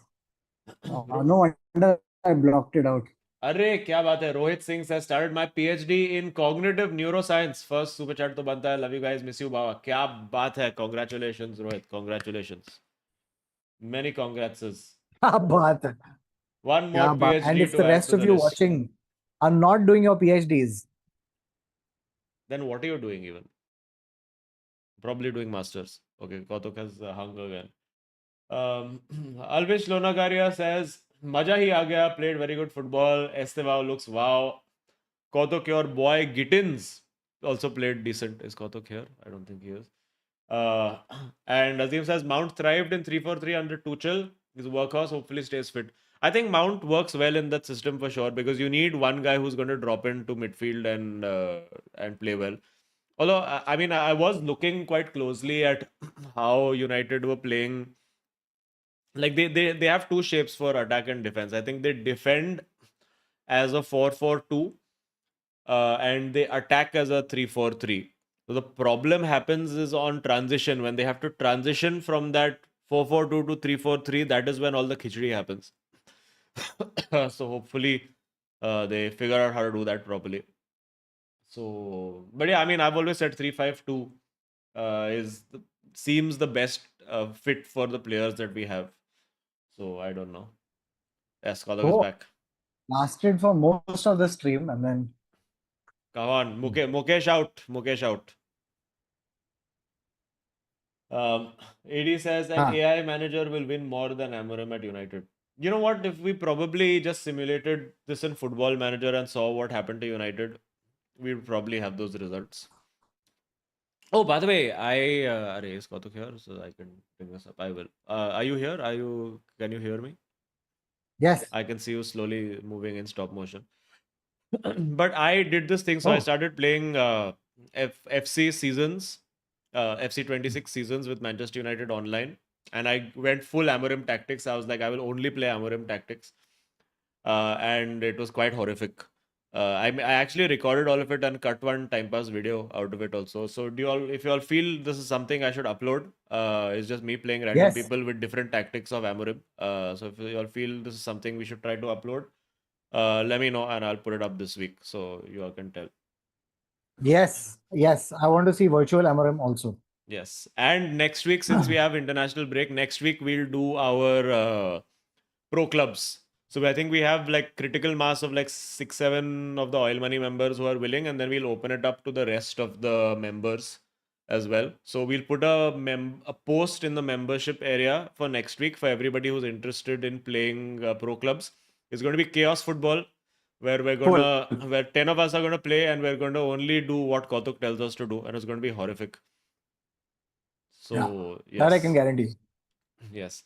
no wonder I blocked it out. अरे क्या बात है Rohit Singh has started my PhD in cognitive neuroscience. First super chat तो बनता है. Love you guys, miss you बाबा. क्या बात है. Congratulations Rohit. Congratulations. Many congrats. क्या बात है. One more PhD. And if the rest of you watching are not doing your PhDs, then what are you doing even? Probably doing masters. Okay, Kautuk has hung again. Alvish Lonagaria says, Maja hi aa gaya, played very good football. Estevao looks wow. Kautuk, your boy Gittins also played decent. Is Kautuk here? I don't think he is. And Azeem says, Mount thrived in 3-4-3 under Tuchel. His workhorse hopefully stays fit. I think Mount works well in that system for sure because you need one guy who's going to drop into midfield and play well. Although, I mean, I was looking quite closely at how United were playing. Like they have two shapes for attack and defense. I think they defend as a 4-4-2 and they attack as a 3-4-3. So the problem happens is on transition when they have to transition from that 4-4-2 to 3-4-3. That is when all the khichdi happens. So hopefully they figure out how to do that properly. So, but yeah, I mean, I've always said 3-5-2 seems the best fit for the players that we have. So I don't know. Yes, Kautuk is back. Lasted for most of the stream and then. Come on, Mukesh out. Mukesh out. AD says an AI manager will win more than Amorim at United. You know what? If we probably just simulated this in Football Manager and saw what happened to United, we would probably have those results. Oh, by the way, is Kautuk here? So I can bring this up. I will. Are you here? Can you hear me? Yes. I can see you slowly moving in stop motion. But I did this thing. So I started playing FC seasons, FC 26 seasons with Manchester United online. And I went full Amorim tactics. I was like, I will only play Amorim tactics. And it was quite horrific. I actually recorded all of it and cut one time pass video out of it also. So do you all, if you all feel this is something I should upload, it's just me playing random Yes. people with different tactics of Amorim. So if you all feel this is something we should try to upload, let me know and I'll put it up this week so you all can tell. Yes. Yes. I want to see virtual Amarim also. Yes. And next week, since we have international break, next week we'll do our pro clubs. So I think we have like critical mass of like 6, 7 of the oil money members who are willing, and then we'll open it up to the rest of the members as well. So we'll put a post in the membership area for next week for everybody who's interested in playing pro clubs. It's going to be chaos football, where where 10 of us are going to play, and we're going to only do what Kautuk tells us to do, and it's going to be horrific. So That I can yes, guarantee. yes.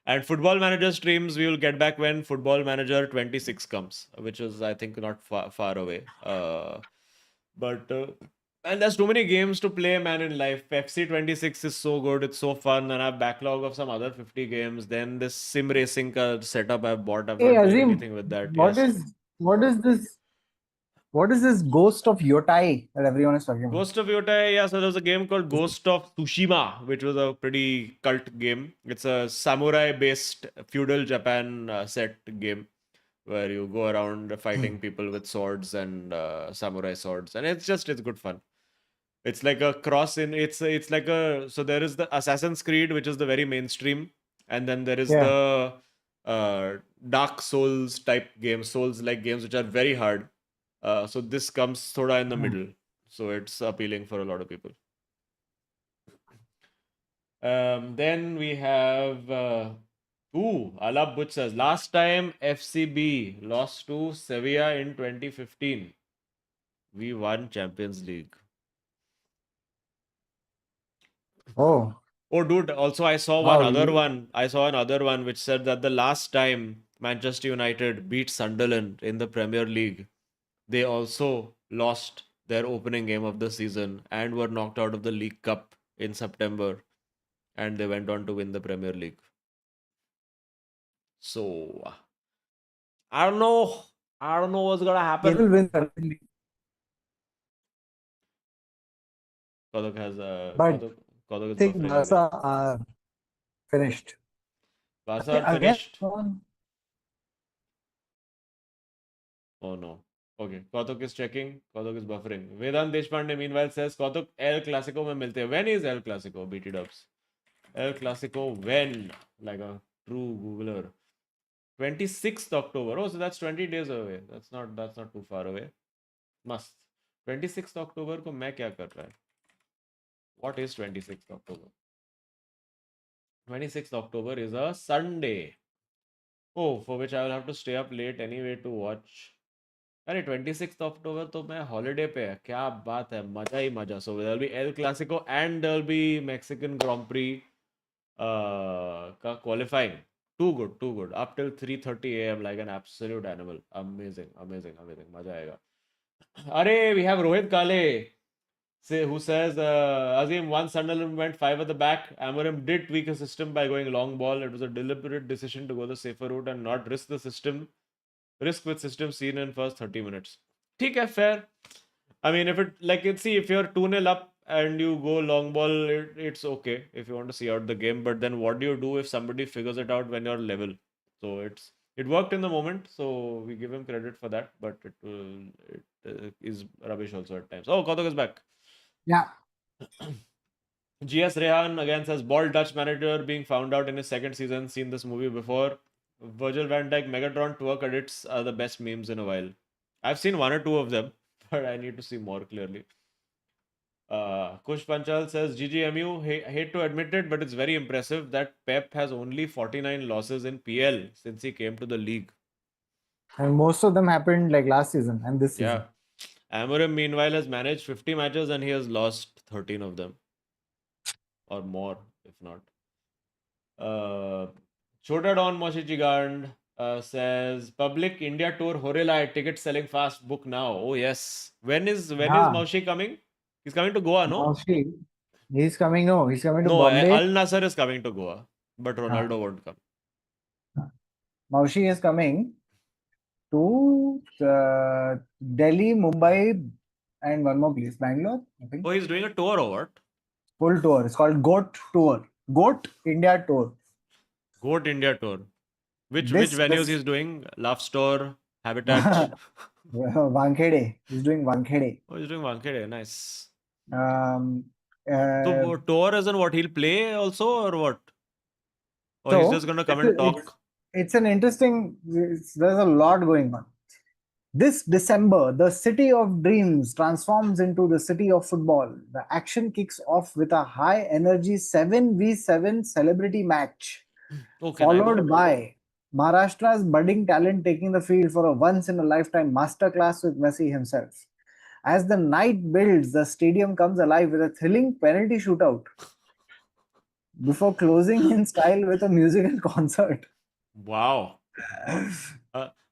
And Football Manager streams we will get back when Football Manager 26 comes, which is I think not far away. But and there's too many games to play, man, in life. FC 26 is so good, it's so fun, and I have backlog of some other 50 games. Then this sim racing setup I've bought. I've Hey not played Azim, anything with that. what Yes. is what is this? What is this Ghost of Yotai that everyone is talking about? Ghost of Yotai, yeah. So there's a game called Ghost of Tsushima, which was a pretty cult game. It's a samurai-based feudal Japan set game where you go around fighting people with swords and samurai swords, and it's good fun. It's like a cross in it's like a so there is the Assassin's Creed, which is the very mainstream, and then there is Yeah. the Dark Souls type games, Souls like games which are very hard. So this comes thoda in the middle, so it's appealing for a lot of people. Then we have Alap Butch says last time FCB lost to Sevilla in 2015. We won Champions League. Oh, Oh, dude, also I saw wow. I saw another one which said that the last time Manchester United beat Sunderland in the Premier League, they also lost their opening game of the season and were knocked out of the League Cup in September, and they went on to win the Premier League. So I don't know. I don't know what's gonna They will happen. win the league. Kodok has But Kodok I is think buffering again. Barca are finished. Barca are Again, finished. Oh no. Okay, Kautuk is checking. Kautuk is buffering. Vedant Deshpande meanwhile says Kautuk El Clasico mein milte. When is El Clasico? BT dubs. El Clasico when? Like a true Googler. 26th October. Oh, so that's 20 days away. That's not too far away. Must. 26th October को मैं क्या कर रहा है? What is 26th October? 26th October is a Sunday. Oh, for which I will have to stay up late anyway to watch. अरे 26th October तो मैं holiday पे है. क्या बात है, मजा ही मजा. So there'll be El Clasico and there'll be Mexican Grand Prix का qualifying. Too good, too good. Up till 3:30 a.m. like an absolute animal. Amazing, amazing, amazing. मजा आएगा. अरे we have Rohit Kale who says Azeem, once Sunderland went 5 at the back, Amorim did tweak his system by going long ball. It was a deliberate decision to go the safer route and not risk with system seen in first 30 minutes. ठीक है, fair. I mean, if it like see if you're 2-0 up and you go long ball, it's okay if you want to see out the game. But then what do you do if somebody figures it out when you're level? So it worked in the moment, so we give him credit for that. But it is rubbish also at times. Oh, Kautuk is back. Yeah. GS Rehan again says bald Dutch manager being found out in his second season. Seen this movie before. Virgil van Dijk Megatron tour credits are the best memes in a while. I've seen one or two of them, but I need to see more clearly. Kush Panchal says GGMU, hate to admit it, but it's very impressive that Pep has only 49 losses in PL since he came to the league. And most of them happened like last season and this season. Yeah. Amorim meanwhile has managed 50 matches and he has lost 13 of them. Or more, if not. Chota Don Moshicigand says public India tour Horela ticket selling fast, book now. Oh yes. When is Moshi coming? He's coming to Goa, no? Moshi, he's coming. No, he's coming to No, Bombay. Al Nassr is coming to Goa, but Ronaldo won't come. Moshi is coming to Delhi, Mumbai, and one more place, Bangalore, I think. Oh, he's doing a tour or what? Full tour. It's called GOAT Tour. GOAT India Tour. Goat India tour. Which This venues this he's doing? Love Store, Habitat. Wankhede. He's doing Wankhede. Oh, he's doing Wankhede. Nice. Um, So uh, tour isn't what he'll play also or what? Or he's just so gonna come and talk. it's an interesting. There's a lot going on. This December, the city of dreams transforms into the city of football. The action kicks off with a high energy 7v7 celebrity match, Oh, can I go? followed by Maharashtra's budding talent taking the field for a once in a lifetime masterclass with Messi himself. As the night builds, the stadium comes alive with a thrilling penalty shootout before closing in style with a musical concert. Wow.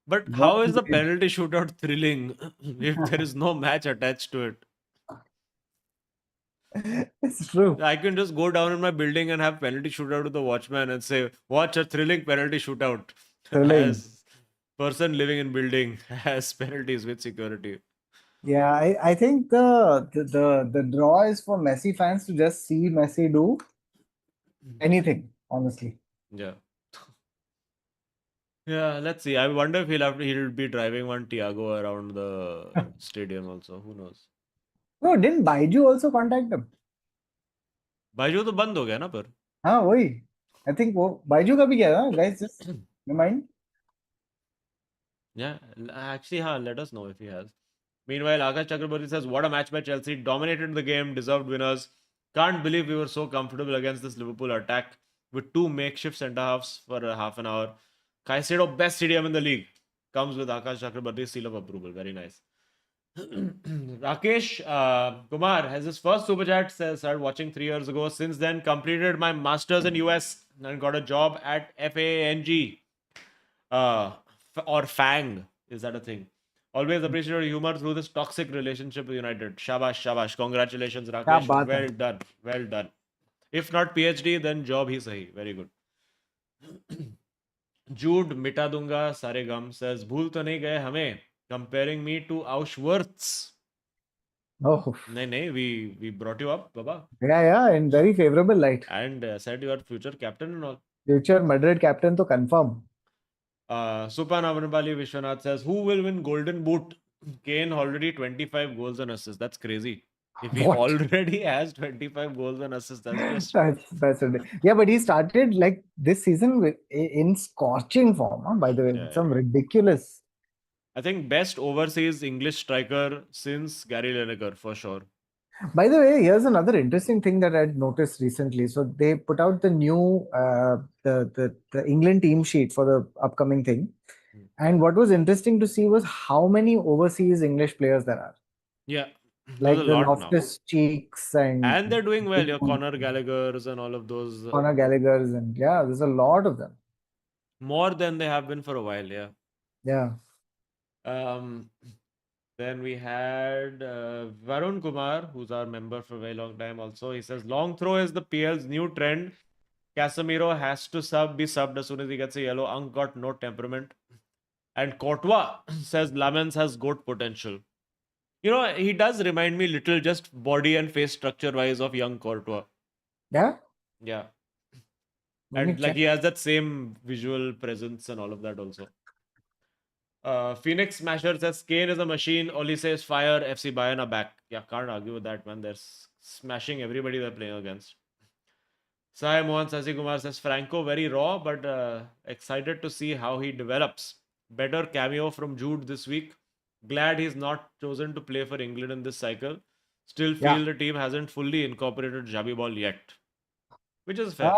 But What how is the a way. penalty shootout thrilling if there is no match attached to it? It's true. I can just go down in my building and have penalty shootout with the watchman and say, "Watch a thrilling penalty shootout." Thrilling. As person living in building has penalties with security. Yeah, I think the draw is for Messi fans to just see Messi do anything, honestly. Yeah. Yeah, let's see. I wonder if he'll be driving one Tiago around the stadium also. Who knows? No, didn't Baiju also contact them? बाजू तो बंद हो गया ना पर हाँ वही I think वो बाइजू का भी क्या था guys just remind Yeah, actually, let us know if he has. Meanwhile, Akash Chakraborty says, "What a match by Chelsea! Dominated the game, deserved winners. Can't believe we were so comfortable against this Liverpool attack with two makeshift centre halves for a half an hour. Caicedo, best CDM in the league, comes with Akash Chakraborty's seal of approval. Very nice." Rakesh Kumar has his first super chat. Says, started watching 3 years ago. Since then, completed my masters in US and got a job at FANG. Or Fang. Is that a thing? Always appreciated humor through this toxic relationship with United. Shabash, shabash. Congratulations, क्या Rakesh. बात है Well done. Well done. If not PhD, then job ही सही. Very good. Jude मिटा दूंगा सारे गम says भूल तो नहीं गए हमें comparing me to Auschwitz. oh नहीं नहीं we brought you up Baba yeah in very favorable light and said you are future captain and all. future Madrid captain तो confirm Supan Amanat Vishwanath says, who will win Golden Boot? Kane already 25 goals and assists. That's crazy. If he what already has 25 goals and assists, that's just. that's yeah but he started like this season in scorching form huh, by the way Yeah, some yeah. ridiculous I think best overseas English striker since Gary Lineker for sure. by the way here's another interesting thing that I'd noticed recently so they put out the new the England team sheet for the upcoming thing. And what was interesting to see was how many overseas English players there are. Yeah, there's Like a the lot now. Loftus Cheeks and And they're doing well. Your Conor Gallagher's and all of those. Conor Gallagher's and yeah, there's a lot of them. More than they have been for a while, yeah. Yeah. Um, Then we had Varun Kumar, who's our member for a very long time also. He says, long throw is the PL's new trend. Casemiro has to be subbed as soon as he gets a yellow. Unk got no temperament. And Courtois says Lamens has goat potential. You know, he does remind me little just body and face structure wise of young Courtois. Yeah. Yeah. Let me And like check. he has that same visual presence and all of that also. Phoenix Smasher says Kane is a machine. Oli says fire. FC Bayern are back. Yeah, can't argue with that, man. They're smashing everybody they're playing against. Sai Mohan Sasi Kumar says Franco very raw, but excited to see how he develops. Better cameo from Jude this week. Glad he's not chosen to play for England in this cycle. Still feel Yeah. the team hasn't fully incorporated Javi Ball yet, which is fair.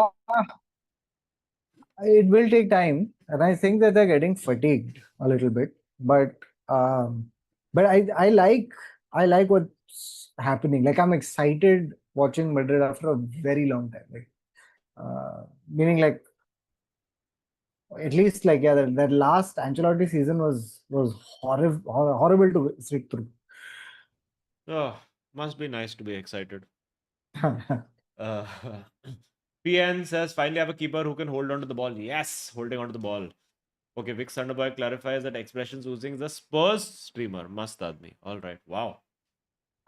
It will take time, and I think that they're getting fatigued a little bit. Um, but I like what's happening. Like I'm excited watching Madrid after a very long time. Like, meaning like at least like yeah, that last Ancelotti season was horrible to sit through. Oh, must be nice to be excited. Uh, PN says finally have a keeper who can hold on to the ball. Yes, holding on to the ball. Okay, Vic Thunderboy clarifies that expressions using the Spurs streamer. Mast Admi. All right. Wow.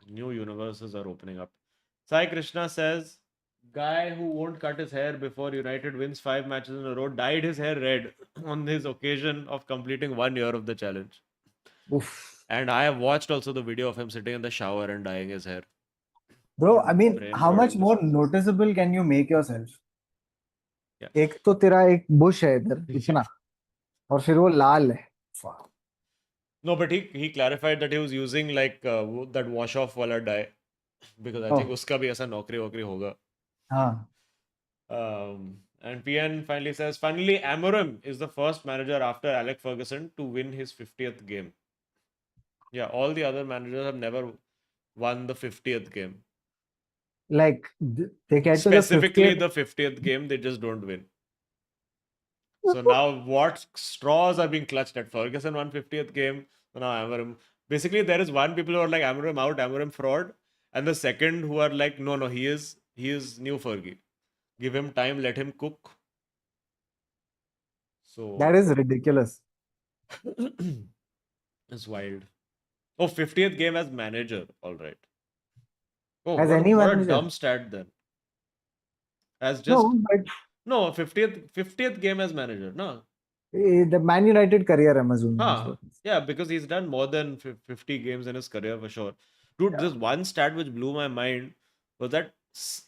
New universes are opening up. Sai Krishna says, guy who won't cut his hair before United wins 5 matches in a row dyed his hair red on his occasion of completing 1 year of the challenge. Oof. And I have watched also the video of him sitting in the shower and dyeing his hair. Bro, What I mean, brain how rot much is more this? noticeable can you make yourself? Yeah. एक तो तेरा एक Bush है इधर इतना और फिर वो लाल है. Fuck. No, but he clarified that he was using like that wash off wala dye because I think Oh, uska bhi aisa naukri wokri hoga. हाँ. And PN finally says, finally, Amorim is the first manager after Alex Ferguson to win his 50th game. Yeah, all the other managers have never won the 50th game. Like they get to the Specifically 50th. the 50th game, they just don't win. So now what straws are being clutched at? Ferguson won 50th game. So now Amorim. Basically, there is one people who are like Amorim out, Amorim fraud, and the second who are like, no, he is new Fergie. Give him time, let him cook. So That is ridiculous. it's wild. Oh, 50th game as manager. All right. Oh, As any what a manager. dumb stat then. As just No, but no 50th game as manager. No. the Man United career, I'm assuming. Is Huh. what. Yeah, because he's done more than 50 games in his career for sure. Dude, Yeah. this one stat which blew my mind was that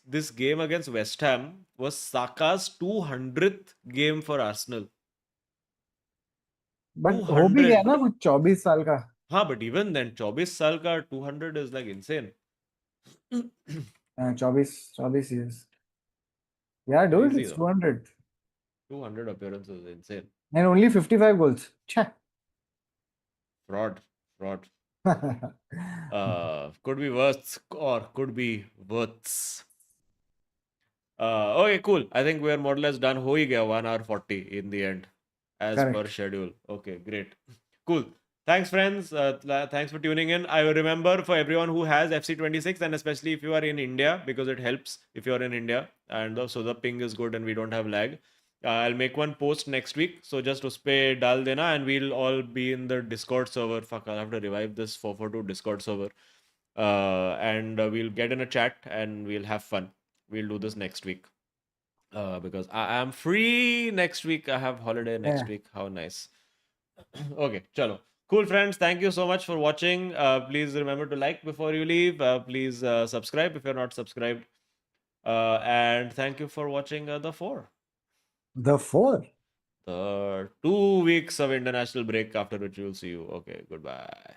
this game against West Ham was Saka's 200th game for Arsenal. But हो भी गया 200. ना कुछ 24 साल का. हाँ, but even then, 24 साल का 200 is like insane. 24 years. Yeah, dude, Crazy it's though. 200. 200 appearances, insane. And only 55 goals. Chha. Fraud. Could be worse or could be worse. Okay, cool. I think we're more or less done. Ho hi gaya 1 hour 40 in the end, as per Correct. schedule. Okay, great. Cool. Thanks, friends. Thanks for tuning in. I will remember for everyone who has FC26, and especially if you are in India, because it helps if you're in India, and so the ping is good and we don't have lag. I'll make one post next week. So just uspe dal dena, and we'll all be in the Discord server. Fuck, I'll have to revive this 442 Discord server. And we'll get in a chat and we'll have fun. We'll do this next week. Because I am free next week. I have holiday next Yeah. week. How nice. Okay, chalo. Cool, friends. Thank you so much for watching. Please remember to like before you leave. Please subscribe if you're not subscribed. And thank you for watching The 4. The 4. The 2 weeks of international break after which we'll see you. Okay, goodbye.